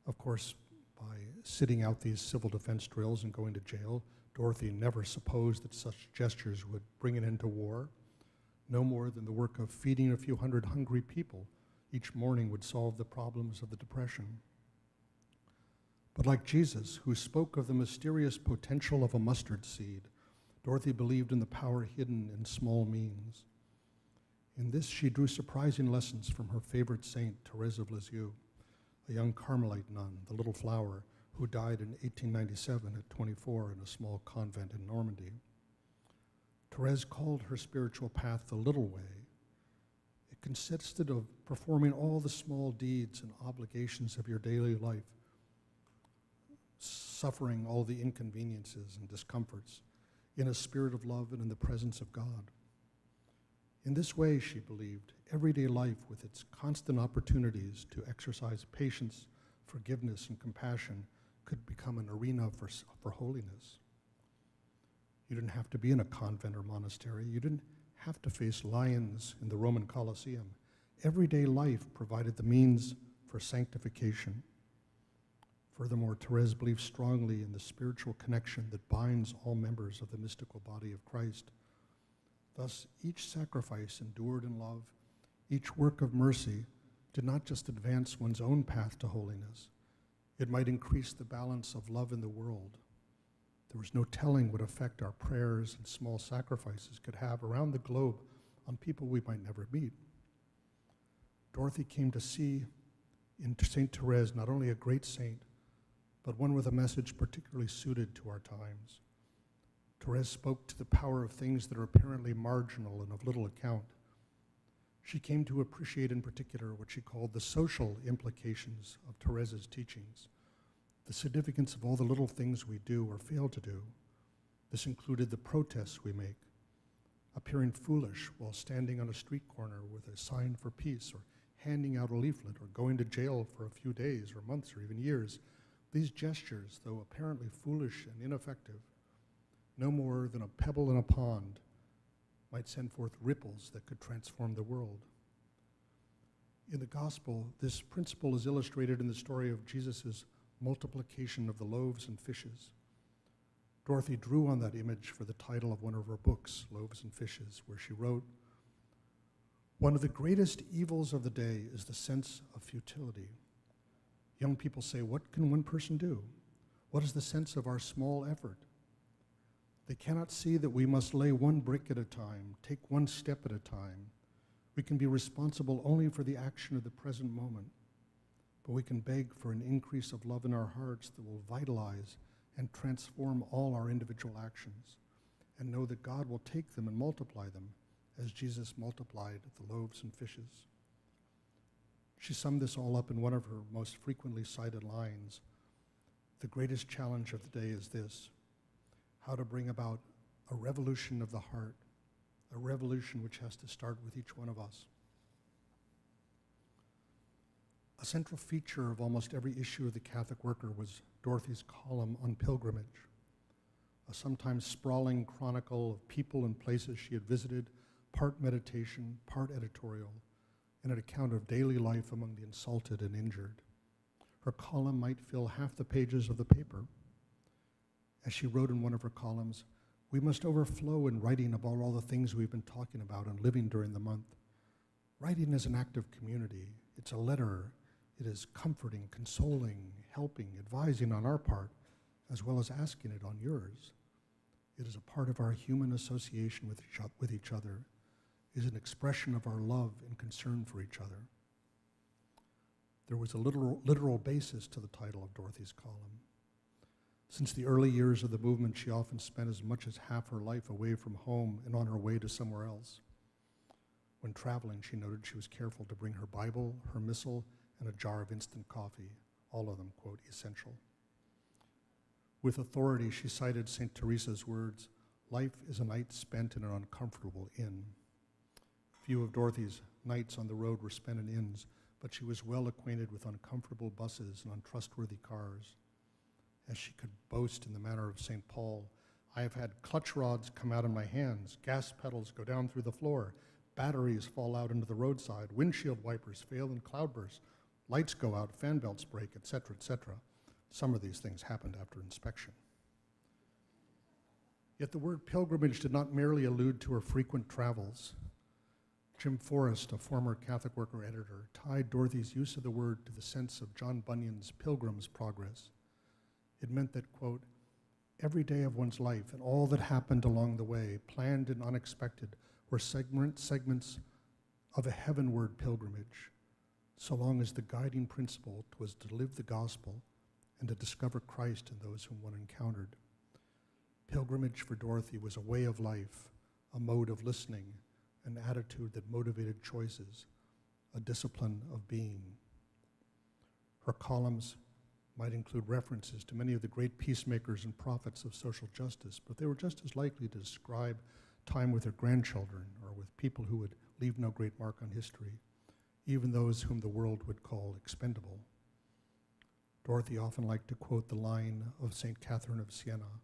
Of course, by sitting out these civil defense drills and going to jail, Dorothy never supposed that such gestures would bring an end to war. No more than the work of feeding a few hundred hungry people each morning would solve the problems of the Depression. But like Jesus, who spoke of the mysterious potential of a mustard seed, Dorothy believed in the power hidden in small means. In this, she drew surprising lessons from her favorite saint, Therese of Lisieux, a young Carmelite nun, the little flower, who died in 1897 at 24 in a small convent in Normandy. Therese called her spiritual path the little way. It consisted of performing all the small deeds and obligations of your daily life, suffering all the inconveniences and discomforts in a spirit of love and in the presence of God. In this way, she believed, everyday life with its constant opportunities to exercise patience, forgiveness, and compassion could become an arena for holiness. You didn't have to be in a convent or monastery. You didn't have to face lions in the Roman Colosseum. Everyday life provided the means for sanctification. Furthermore, Therese believed strongly in the spiritual connection that binds all members of the mystical body of Christ. Thus, each sacrifice endured in love, each work of mercy did not just advance one's own path to holiness, it might increase the balance of love in the world. There was no telling what effect our prayers and small sacrifices could have around the globe on people we might never meet. Dorothy came to see in St. Therese not only a great saint, but one with a message particularly suited to our times. Therese spoke to the power of things that are apparently marginal and of little account. She came to appreciate in particular what she called the social implications of Therese's teachings, the significance of all the little things we do or fail to do. This included the protests we make, appearing foolish while standing on a street corner with a sign for peace, or handing out a leaflet, or going to jail for a few days or months or even years. These gestures, though apparently foolish and ineffective, no more than a pebble in a pond, might send forth ripples that could transform the world. In the gospel, this principle is illustrated in the story of Jesus' multiplication of the loaves and fishes. Dorothy drew on that image for the title of one of her books, Loaves and Fishes, where she wrote, "One of the greatest evils of the day is the sense of futility. Young people say, what can one person do? What is the sense of our small effort? They cannot see that we must lay one brick at a time, take one step at a time. We can be responsible only for the action of the present moment, but we can beg for an increase of love in our hearts that will vitalize and transform all our individual actions, and know that God will take them and multiply them as Jesus multiplied the loaves and fishes." She summed this all up in one of her most frequently cited lines: "The greatest challenge of the day is this: how to bring about a revolution of the heart, a revolution which has to start with each one of us." A central feature of almost every issue of the Catholic Worker was Dorothy's column on pilgrimage, a sometimes sprawling chronicle of people and places she had visited, part meditation, part editorial, and an account of daily life among the insulted and injured. Her column might fill half the pages of the paper. As she wrote in one of her columns, "We must overflow in writing about all the things we've been talking about and living during the month. Writing is an act of community. It's a letter. It is comforting, consoling, helping, advising on our part, as well as asking it on yours. It is a part of our human association with each other. is an expression of our love and concern for each other. There was a literal basis to the title of Dorothy's column. Since the early years of the movement, she often spent as much as half her life away from home and on her way to somewhere else. When traveling, she noted she was careful to bring her Bible, her missal, and a jar of instant coffee, all of them, quote, essential. With authority, she cited St. Teresa's words, "Life is a night spent in an uncomfortable inn." Few of Dorothy's nights on the road were spent in inns, but she was well acquainted with uncomfortable buses and untrustworthy cars. As she could boast in the manner of St. Paul, "I have had clutch rods come out of my hands, gas pedals go down through the floor, batteries fall out into the roadside, windshield wipers fail in cloudbursts, lights go out, fan belts break, etc., etc. Some of these things happened after inspection." Yet the word pilgrimage did not merely allude to her frequent travels. Jim Forrest, a former Catholic Worker editor, tied Dorothy's use of the word to the sense of John Bunyan's Pilgrim's Progress. It meant that, quote, "every day of one's life and all that happened along the way, planned and unexpected, were segments of a heavenward pilgrimage, so long as the guiding principle was to live the gospel and to discover Christ in those whom one encountered." Pilgrimage for Dorothy was a way of life, a mode of listening, an attitude that motivated choices, a discipline of being. Her columns might include references to many of the great peacemakers and prophets of social justice, but they were just as likely to describe time with her grandchildren or with people who would leave no great mark on history, even those whom the world would call expendable. Dorothy often liked to quote the line of St. Catherine of Siena,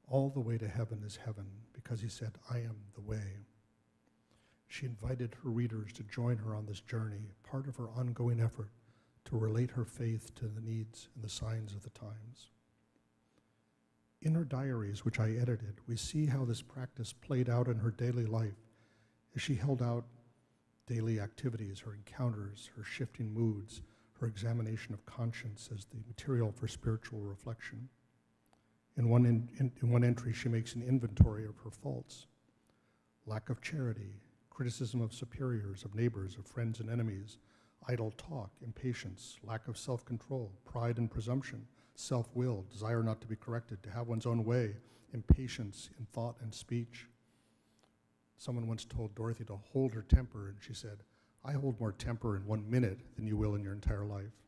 "All the way to heaven is heaven," because he said, "I am the way." She invited her readers to join her on this journey, part of her ongoing effort to relate her faith to the needs and the signs of the times. In her diaries, which I edited, we see how this practice played out in her daily life as she held out daily activities, her encounters, her shifting moods, her examination of conscience as the material for spiritual reflection. In one entry, she makes an inventory of her faults: lack of charity, criticism of superiors, of neighbors, of friends and enemies, idle talk, impatience, lack of self-control, pride and presumption, self-will, desire not to be corrected, to have one's own way, impatience in thought and speech. Someone once told Dorothy to hold her temper, and she said, "I hold more temper in 1 minute than you will in your entire life."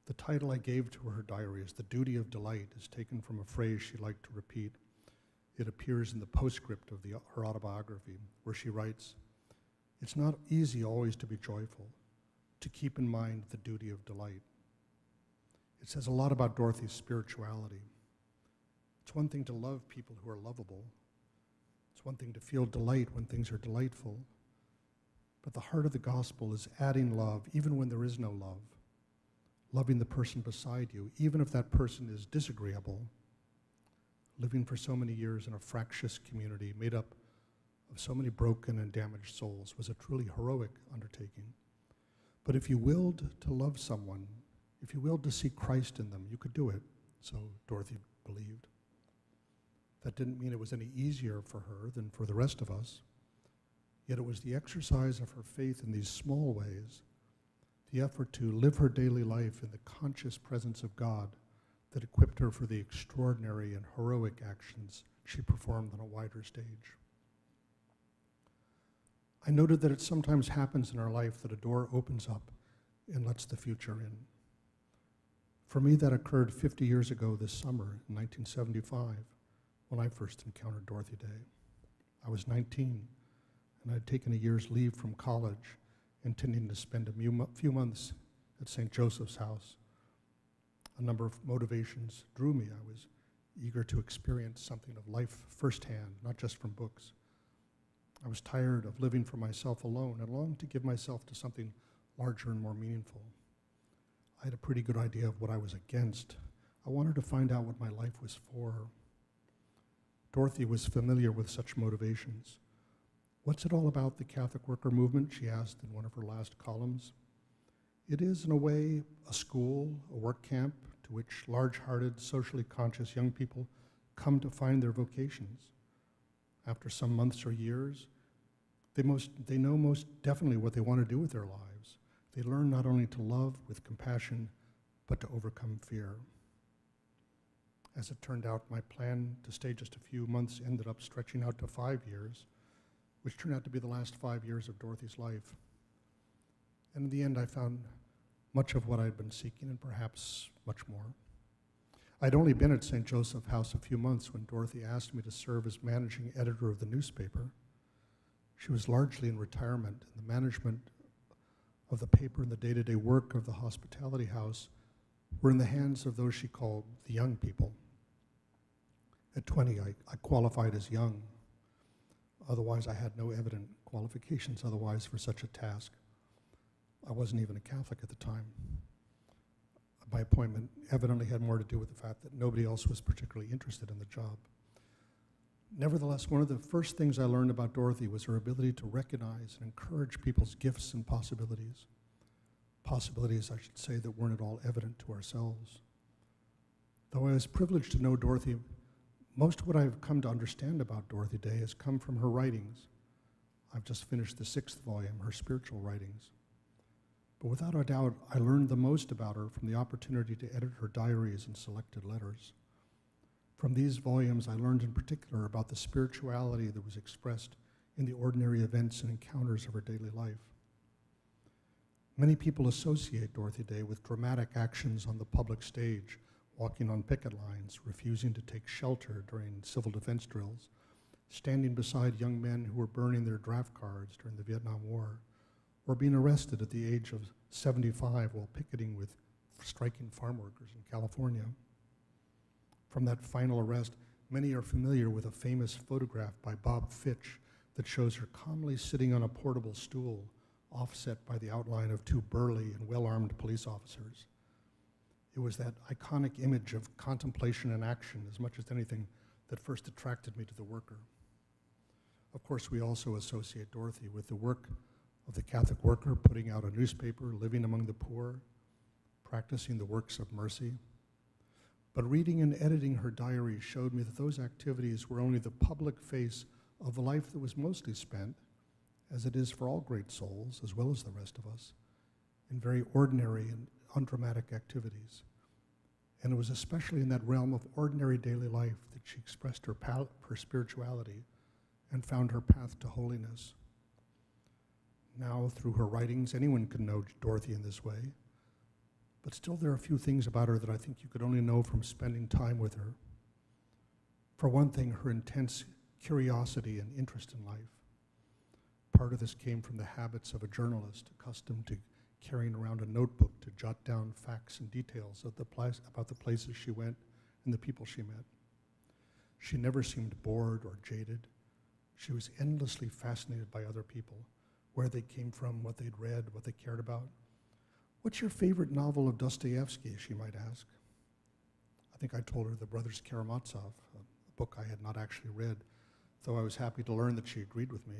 The title I gave to her diary is "The Duty of Delight," is taken from a phrase she liked to repeat. It appears in the postscript of her autobiography, where she writes, "It's not easy always to be joyful, to keep in mind the duty of delight." It says a lot about Dorothy's spirituality. It's one thing to love people who are lovable. It's one thing to feel delight when things are delightful. But the heart of the gospel is adding love even when there is no love. Loving the person beside you, even if that person is disagreeable. Living for so many years in a fractious community made up of so many broken and damaged souls was a truly heroic undertaking. But if you willed to love someone, if you willed to see Christ in them, you could do it, so Dorothy believed. That didn't mean it was any easier for her than for the rest of us. Yet it was the exercise of her faith in these small ways, the effort to live her daily life in the conscious presence of God, that equipped her for the extraordinary and heroic actions she performed on a wider stage. I noted that it sometimes happens in our life that a door opens up and lets the future in. For me, that occurred 50 years ago this summer, in 1975, when I first encountered Dorothy Day. I was 19, and I had taken a year's leave from college, intending to spend a few months at St. Joseph's House. A number of motivations drew me. I was eager to experience something of life firsthand, not just from books. I was tired of living for myself alone and longed to give myself to something larger and more meaningful. I had a pretty good idea of what I was against. I wanted to find out what my life was for. Dorothy was familiar with such motivations. "What's it all about, the Catholic worker movement?" she asked in one of her last columns. It is, in a way, a school, a work camp to which large-hearted, socially conscious young people come to find their vocations. After some months or years, They know most definitely what they want to do with their lives. They learn not only to love with compassion, but to overcome fear. As it turned out, my plan to stay just a few months ended up stretching out to 5 years, which turned out to be the last 5 years of Dorothy's life. And in the end, I found much of what I'd been seeking and perhaps much more. I'd only been at St. Joseph House a few months when Dorothy asked me to serve as managing editor of the newspaper. She was largely in retirement, and the management of the paper and the day-to-day work of the hospitality house were in the hands of those she called the young people. At 20, I qualified as young. Otherwise, I had no evident qualifications otherwise for such a task. I wasn't even a Catholic at the time. My appointment evidently had more to do with the fact that nobody else was particularly interested in the job. Nevertheless, one of the first things I learned about Dorothy was her ability to recognize and encourage people's gifts and possibilities. Possibilities, I should say, that weren't at all evident to ourselves. Though I was privileged to know Dorothy, most of what I've come to understand about Dorothy Day has come from her writings. I've just finished the 6th volume, her spiritual writings. But without a doubt, I learned the most about her from the opportunity to edit her diaries and selected letters. From these volumes, I learned in particular about the spirituality that was expressed in the ordinary events and encounters of her daily life. Many people associate Dorothy Day with dramatic actions on the public stage, walking on picket lines, refusing to take shelter during civil defense drills, standing beside young men who were burning their draft cards during the Vietnam War, or being arrested at the age of 75 while picketing with striking farm workers in California. From that final arrest, many are familiar with a famous photograph by Bob Fitch that shows her calmly sitting on a portable stool, offset by the outline of 2 burly and well-armed police officers. It was that iconic image of contemplation and action, as much as anything, that first attracted me to the worker. Of course, we also associate Dorothy with the work of the Catholic worker, putting out a newspaper, living among the poor, practicing the works of mercy. But reading and editing her diary showed me that those activities were only the public face of a life that was mostly spent, as it is for all great souls, as well as the rest of us, in very ordinary and undramatic activities. And it was especially in that realm of ordinary daily life that she expressed her spirituality and found her path to holiness. Now, through her writings, anyone can know Dorothy in this way, but still there are a few things about her that I think you could only know from spending time with her. For one thing, her intense curiosity and interest in life. Part of this came from the habits of a journalist accustomed to carrying around a notebook to jot down facts and details of about the places she went and the people she met. She never seemed bored or jaded. She was endlessly fascinated by other people, where they came from, what they'd read, what they cared about. What's your favorite novel of Dostoevsky, she might ask. I think I told her The Brothers Karamazov, a book I had not actually read, though I was happy to learn that she agreed with me.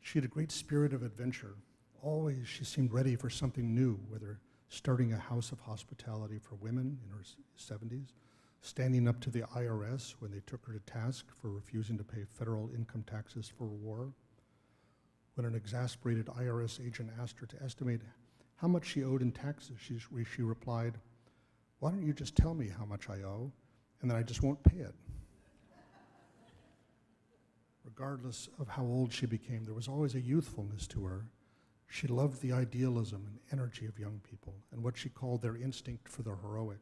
She had a great spirit of adventure. Always she seemed ready for something new, whether starting a house of hospitality for women in her 70s, standing up to the IRS when they took her to task for refusing to pay federal income taxes for war. When an exasperated IRS agent asked her to estimate how much she owed in taxes, she replied, "Why don't you just tell me how much I owe, and then I just won't pay it?" Regardless of how old she became, there was always a youthfulness to her. She loved the idealism and energy of young people and what she called their instinct for the heroic.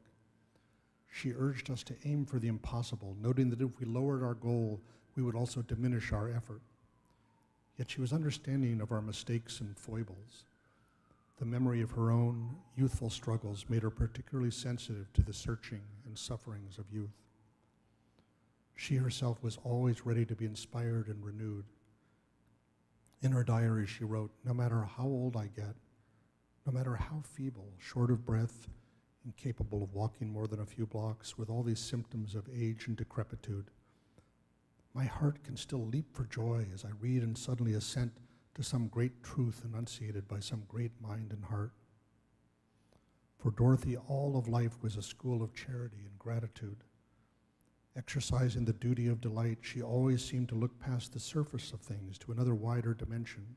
She urged us to aim for the impossible, noting that if we lowered our goal, we would also diminish our effort. Yet she was understanding of our mistakes and foibles. The memory of her own youthful struggles made her particularly sensitive to the searching and sufferings of youth. She herself was always ready to be inspired and renewed. In her diary, she wrote, "No matter how old I get, no matter how feeble, short of breath, incapable of walking more than a few blocks, with all these symptoms of age and decrepitude, my heart can still leap for joy as I read and suddenly assent to some great truth enunciated by some great mind and heart." For Dorothy, all of life was a school of charity and gratitude. Exercising the duty of delight, she always seemed to look past the surface of things to another wider dimension.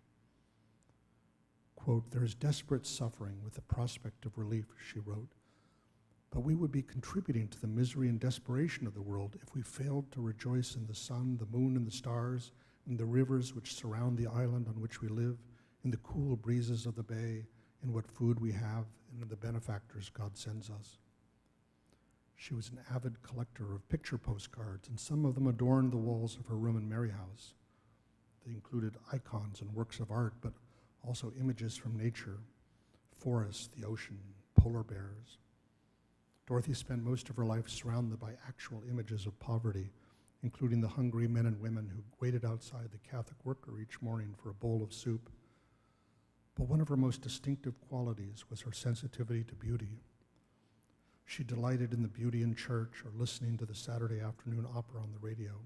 Quote, "There is desperate suffering with the prospect of relief," she wrote, "but we would be contributing to the misery and desperation of the world if we failed to rejoice in the sun, the moon, and the stars, in the rivers which surround the island on which we live, in the cool breezes of the bay, in what food we have, and in the benefactors God sends us." She was an avid collector of picture postcards, and some of them adorned the walls of her room in Mary House. They included icons and works of art, but also images from nature, forests, the ocean, polar bears. Dorothy spent most of her life surrounded by actual images of poverty, including the hungry men and women who waited outside the Catholic worker each morning for a bowl of soup. But one of her most distinctive qualities was her sensitivity to beauty. She delighted in the beauty in church or listening to the Saturday afternoon opera on the radio.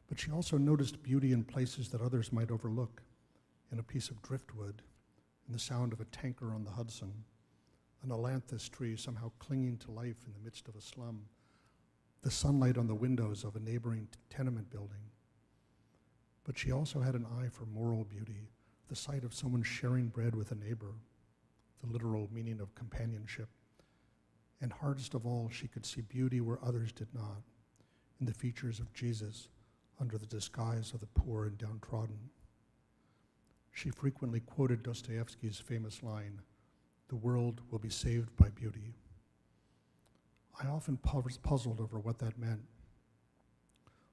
But she also noticed beauty in places that others might overlook, in a piece of driftwood, in the sound of a tanker on the Hudson, an ailanthus tree somehow clinging to life in the midst of a slum, the sunlight on the windows of a neighboring tenement building. But she also had an eye for moral beauty, the sight of someone sharing bread with a neighbor, the literal meaning of companionship. And hardest of all, she could see beauty where others did not, in the features of Jesus under the disguise of the poor and downtrodden. She frequently quoted Dostoevsky's famous line, "The world will be saved by beauty." I often puzzled over what that meant.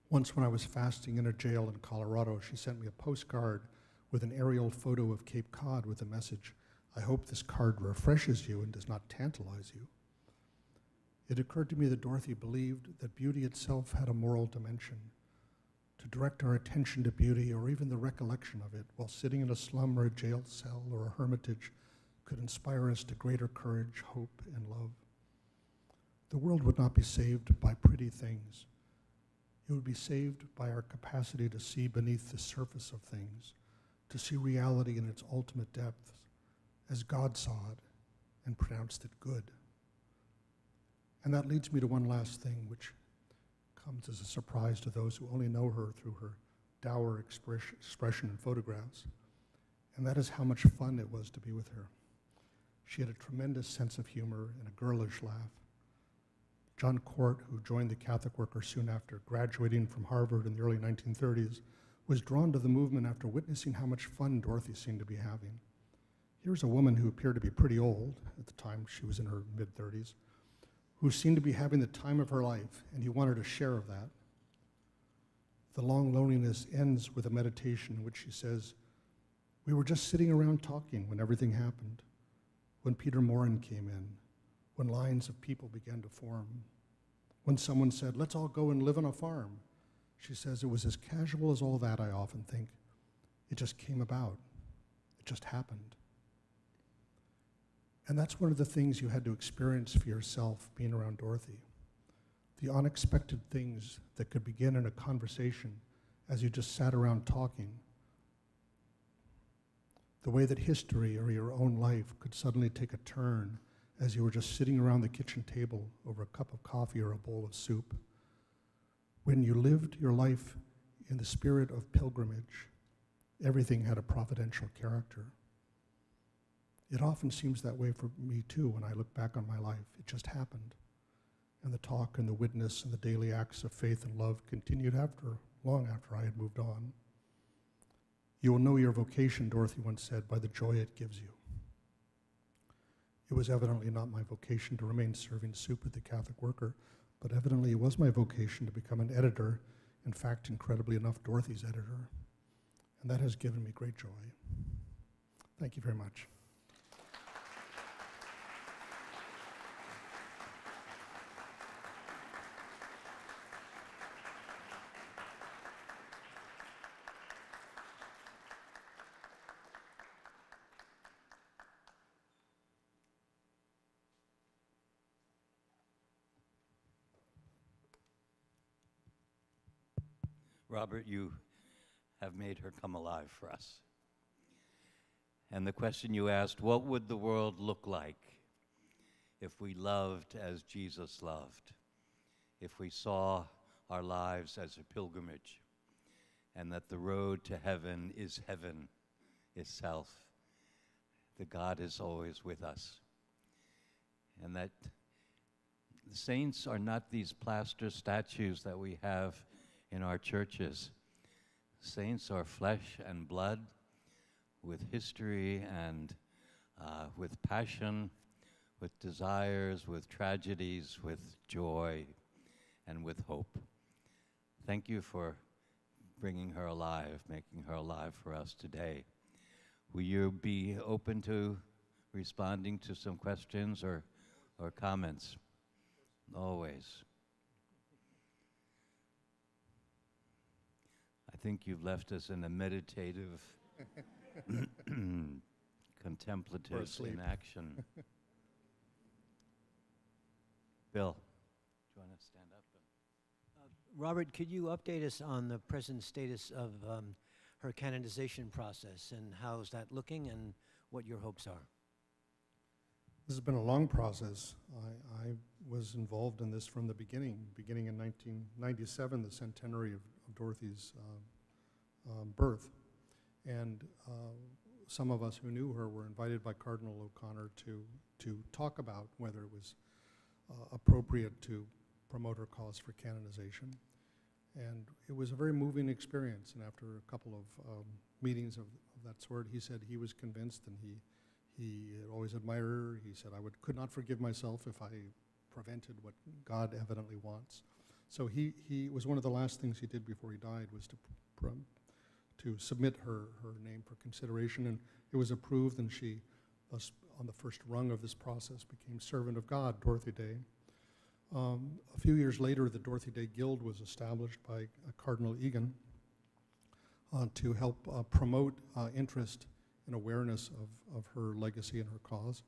Once when I was fasting in a jail in Colorado, she sent me a postcard with an aerial photo of Cape Cod with the message, "I hope this card refreshes you and does not tantalize you." It occurred to me that Dorothy believed that beauty itself had a moral dimension. To direct our attention to beauty, or even the recollection of it, while sitting in a slum or a jail cell or a hermitage, could inspire us to greater courage, hope, and love. The world would not be saved by pretty things. It would be saved by our capacity to see beneath the surface of things, to see reality in its ultimate depths, as God saw it and pronounced it good. And that leads me to one last thing, which comes as a surprise to those who only know her through her dour expression in photographs, and that is how much fun it was to be with her. She had a tremendous sense of humor and a girlish laugh. John Court, who joined the Catholic worker soon after graduating from Harvard in the early 1930s, was drawn to the movement after witnessing how much fun Dorothy seemed to be having. Here's a woman who appeared to be pretty old at the time, she was in her mid-30s, who seemed to be having the time of her life, and he wanted a share of that. The long loneliness ends with a meditation in which she says, "We were just sitting around talking when everything happened, when Peter Morin came in, when lines of people began to form, when someone said, 'Let's all go and live on a farm.' She says, 'It was as casual as all that, I often think. It just came about. It just happened.'" And that's one of the things you had to experience for yourself being around Dorothy. The unexpected things that could begin in a conversation as you just sat around talking. The way that history or your own life could suddenly take a turn as you were just sitting around the kitchen table over a cup of coffee or a bowl of soup. When you lived your life in the spirit of pilgrimage, everything had a providential character. It often seems that way for me too when I look back on my life. It just happened. And the talk and the witness and the daily acts of faith and love continued long after I had moved on. "You will know your vocation," Dorothy once said, "by the joy it gives you." It was evidently not my vocation to remain serving soup at the Catholic worker, but evidently it was my vocation to become an editor, in fact, incredibly enough, Dorothy's editor. And that has given me great joy. Thank you very much. Robert, you have made her come alive for us. And the question you asked, what would the world look like if we loved as Jesus loved? If we saw our lives as a pilgrimage, and that the road to heaven is heaven itself. That God is always with us, and that the saints are not these plaster statues that we have in our churches. Saints are flesh and blood, with history and with passion, with desires, with tragedies, with joy, and with hope. Thank you for bringing her alive, making her alive for us today. Will you be open to responding to some questions or comments? Always. I think you've left us in a meditative, contemplative asleep. in action. Bill, do you want to stand up? Robert, could you update us on the present status of her canonization process, and how's that looking, and what your hopes are? This has been a long process. I was involved in this from the beginning in 1997, the centenary of Dorothy's birth. And some of us who knew her were invited by Cardinal O'Connor to talk about whether it was appropriate to promote her cause for canonization. And it was a very moving experience. And after a couple of meetings of that sort, he said he was convinced, and he had always admired her. He said, could not forgive myself if I prevented what God evidently wants. So he was one of the last things he did before he died was to submit her name for consideration, and it was approved, and she, thus on the first rung of this process, became Servant of God, Dorothy Day. A few years later, the Dorothy Day Guild was established by Cardinal Egan to help promote interest and awareness of her legacy and her cause.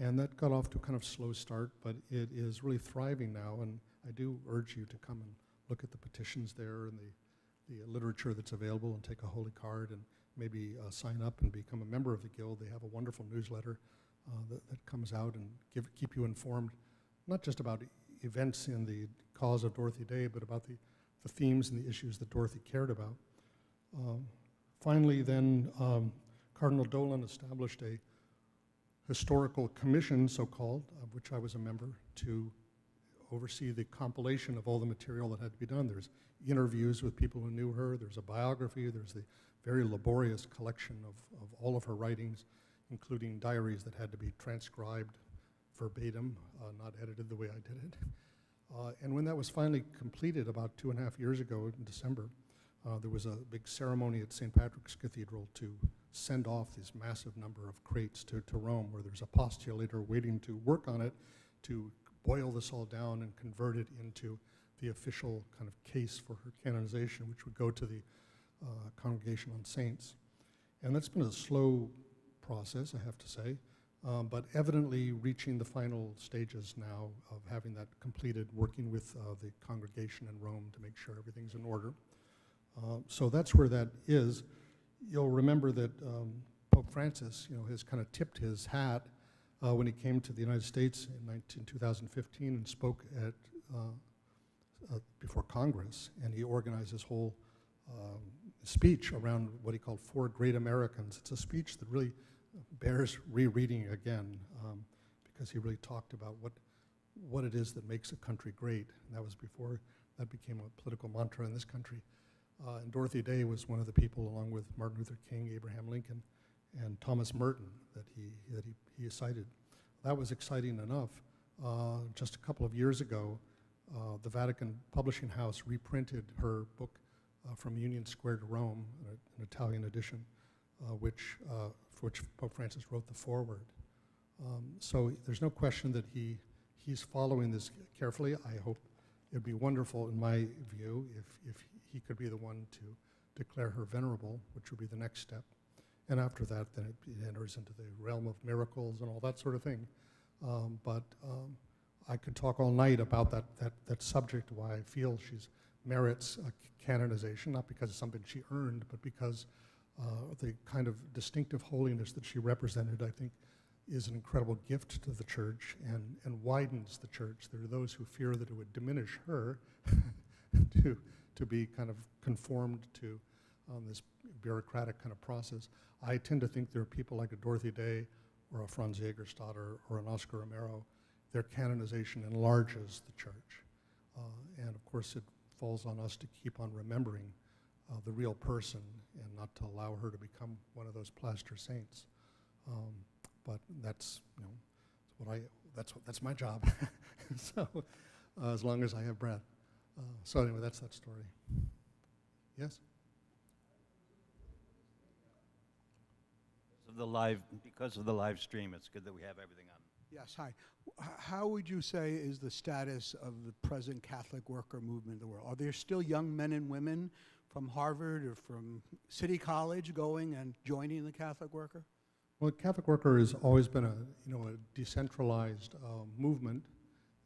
And that got off to a kind of slow start, but it is really thriving now, and I do urge you to come and look at the petitions there and the literature that's available, and take a holy card and maybe sign up and become a member of the Guild. They have a wonderful newsletter that comes out and keep you informed, not just about events in the cause of Dorothy Day, but about the themes and the issues that Dorothy cared about. Finally, then, Cardinal Dolan established a historical commission, so-called, of which I was a member, to oversee the compilation of all the material that had to be done. There's interviews with people who knew her, there's a biography, there's the very laborious collection of all of her writings, including diaries that had to be transcribed verbatim, not edited the way I did it. And when that was finally completed about 2.5 years ago in December, there was a big ceremony at St. Patrick's Cathedral to send off this massive number of crates to Rome, where there's a postulator waiting to work on it to boil this all down and convert it into the official kind of case for her canonization, which would go to the Congregation on Saints. And that's been a slow process, I have to say, but evidently reaching the final stages now of having that completed, working with the congregation in Rome to make sure everything's in order. So that's where that is. You'll remember that Pope Francis, has kind of tipped his hat when he came to the United States in 2015 and spoke at before Congress, and he organized his whole speech around what he called 4 Great Americans. It's a speech that really bears rereading again, because he really talked about what it is that makes a country great, and that was before that became a political mantra in this country. And Dorothy Day was one of the people, along with Martin Luther King, Abraham Lincoln, and Thomas Merton, that he cited. That was exciting enough. Just a couple of years ago, the Vatican Publishing House reprinted her book, From Union Square to Rome, an Italian edition, for which Pope Francis wrote the foreword. So there's no question that he's following this carefully. I hope it'd be wonderful, in my view, if he could be the one to declare her venerable, which would be the next step. And after that, then it enters into the realm of miracles and all that sort of thing. But I could talk all night about that subject, why I feel she merits a canonization, not because it's something she earned, but because the kind of distinctive holiness that she represented, I think, is an incredible gift to the church and widens the church. There are those who fear that it would diminish her, to be kind of conformed to this bureaucratic kind of process. I tend to think there are people like a Dorothy Day or a Franz Jägerstätter or an Oscar Romero. Their canonization enlarges the church. And of course it falls on us to keep on remembering the real person and not to allow her to become one of those plaster saints. But that's, that's my job. So as long as I have breath. So anyway, that's that story. Yes? Because of the live stream, it's good that we have everything on. Yes, hi. How would you say is the status of the present Catholic worker movement in the world? Are there still young men and women from Harvard or from City College going and joining the Catholic worker? Well, Catholic Worker has always been a decentralized movement.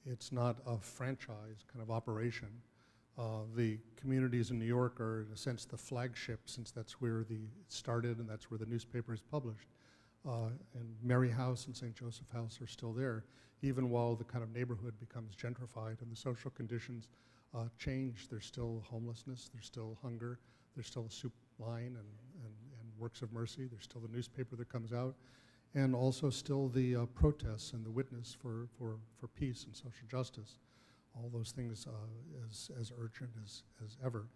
It's not a franchise kind of operation. The communities in New York are, in a sense, the flagship, since that's where it started and that's where the newspaper is published. And Mary House and St. Joseph House are still there, even while the kind of neighborhood becomes gentrified and the social conditions change. There's still homelessness, there's still hunger, there's still a soup line and works of mercy, there's still the newspaper that comes out, and also still the protests and the witness for peace and social justice. All those things as urgent as ever.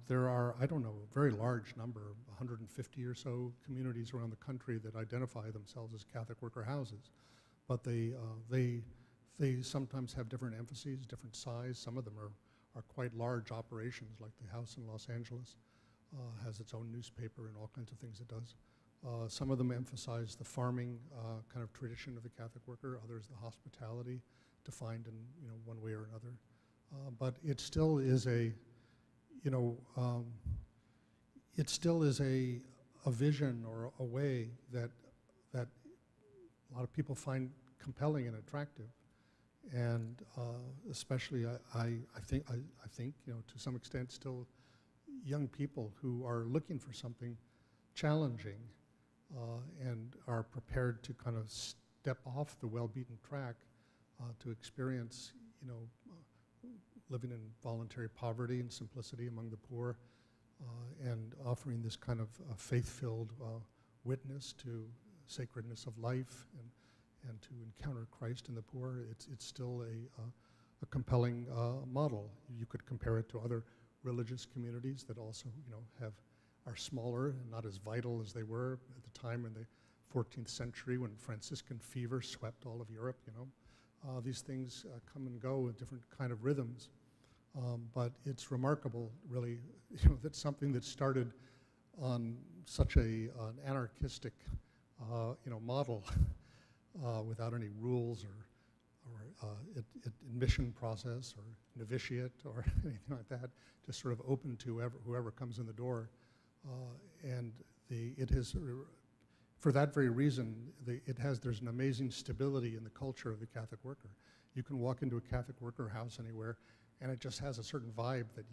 There are, I don't know, a very large number, 150 or so communities around the country that identify themselves as Catholic worker houses. But they sometimes have different emphases, different size. Some of them are quite large operations, like the house in Los Angeles has its own newspaper and all kinds of things it does. Some of them emphasize the farming kind of tradition of the Catholic worker, others the hospitality, defined in one way or another. But it still is a vision or a way that a lot of people find compelling and attractive, and especially I think to some extent still young people who are looking for something challenging and are prepared to kind of step off the well-beaten track to experience living in voluntary poverty and simplicity among the poor, and offering this kind of faith-filled witness to sacredness of life and to encounter Christ in the poor. It's still a compelling model. You could compare it to other religious communities that also are smaller and not as vital as they were at the time in the 14th century when Franciscan fever swept all of Europe. These things come and go in different kind of rhythms. But it's remarkable, really, that something that started on such an anarchistic, model without any rules or admission process or novitiate or anything like that, just sort of open to whoever comes in the door. And it has, for that very reason, there's an amazing stability in the culture of the Catholic worker. You can walk into a Catholic worker house anywhere, and it just has a certain vibe that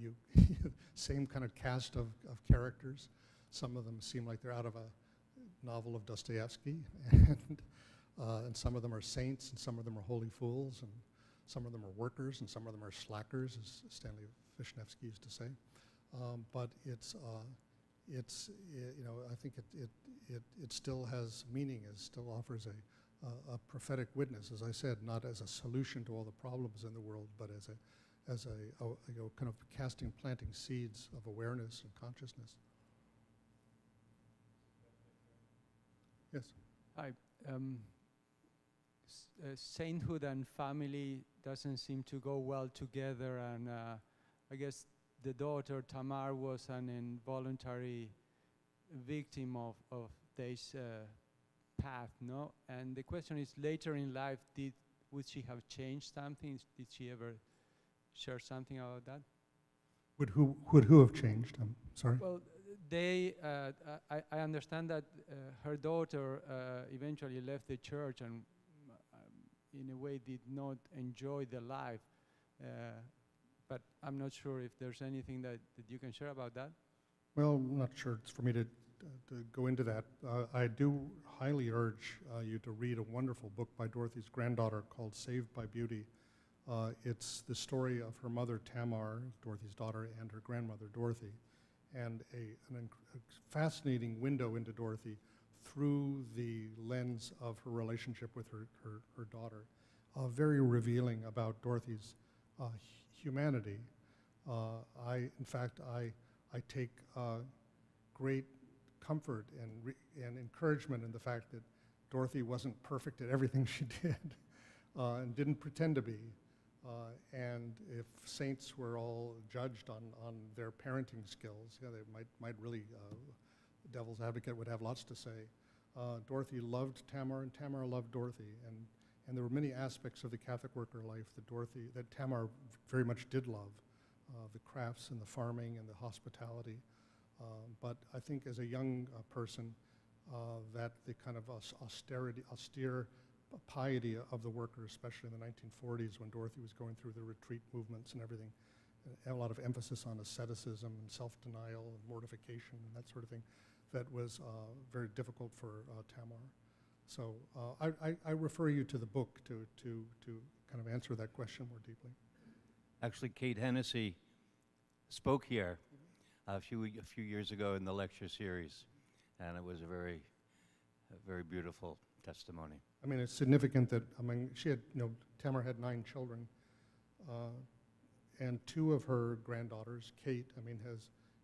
same kind of cast of characters. Some of them seem like they're out of a novel of Dostoevsky, and some of them are saints, and some of them are holy fools, and some of them are workers, and some of them are slackers, as Stanley Wisniewski used to say. But I think it still has meaning. It still offers a prophetic witness, as I said, not as a solution to all the problems in the world, but as a kind of planting seeds of awareness and consciousness. Yes. Hi. Sainthood and family doesn't seem to go well together, and I guess the daughter Tamar was an involuntary victim of this path, no? And the question is, later in life, would she have changed something? Did she ever share something about that? Would who have changed? I'm sorry. Well, I understand that her daughter eventually left the church and in a way did not enjoy the life, but I'm not sure if there's anything that you can share about that. Well, I'm not sure it's for me to go into that. I do highly urge you to read a wonderful book by Dorothy's granddaughter called Saved by Beauty. It's the story of her mother, Tamar, Dorothy's daughter, and her grandmother, Dorothy, and a fascinating window into Dorothy through the lens of her relationship with her daughter. Very revealing about Dorothy's humanity. In fact, I take great comfort and encouragement in the fact that Dorothy wasn't perfect at everything she did and didn't pretend to be. And if saints were all judged on their parenting skills, yeah, they might really, the devil's advocate would have lots to say. Dorothy loved Tamar, and Tamar loved Dorothy, and there were many aspects of the Catholic worker life that Tamar very much did love, the crafts and the farming and the hospitality. But I think as a young person, that the kind of austere piety of the worker, especially in the 1940s when Dorothy was going through the retreat movements and everything, a lot of emphasis on asceticism and self-denial and mortification and that sort of thing, that was very difficult for Tamar. So I refer you to the book to kind of answer that question more deeply. Actually, Kate Hennessy spoke here a few years ago in the lecture series, and it was a very beautiful testimony. I mean, it's significant that, she had, Tamar had 9 children, and 2 of her granddaughters, Kate,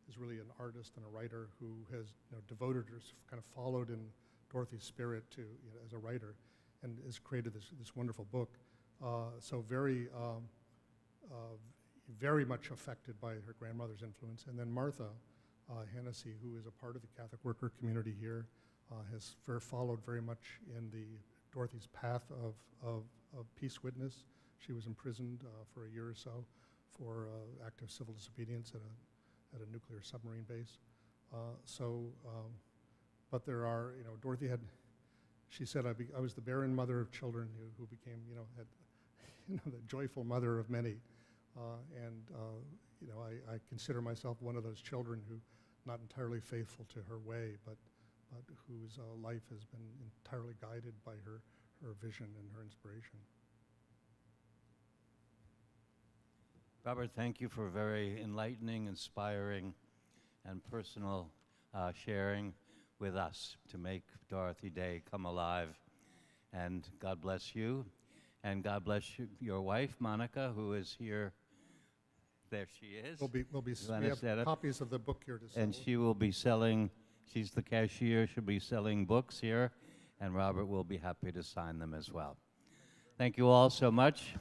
is really an artist and a writer who has, devoted her, kind of followed in Dorothy's spirit to, as a writer, and has created this wonderful book. So very much affected by her grandmother's influence. And then Martha Hennessy, who is a part of the Catholic worker community here, has followed very much in Dorothy's path of peace witness. She was imprisoned for a year or so for act of civil disobedience at a nuclear submarine base. But there are, Dorothy had, she said, I was the barren mother of children who became, the joyful mother of many. I consider myself one of those children who, not entirely faithful to her way, but whose life has been entirely guided by her vision and her inspiration. Robert, thank you for very enlightening, inspiring, and personal sharing with us to make Dorothy Day come alive. And God bless you, and God bless your wife, Monica, who is here. There she is. We have copies of the book here to sell. And she will be selling, she's the cashier, she'll be selling books here, and Robert will be happy to sign them as well. Thank you all so much.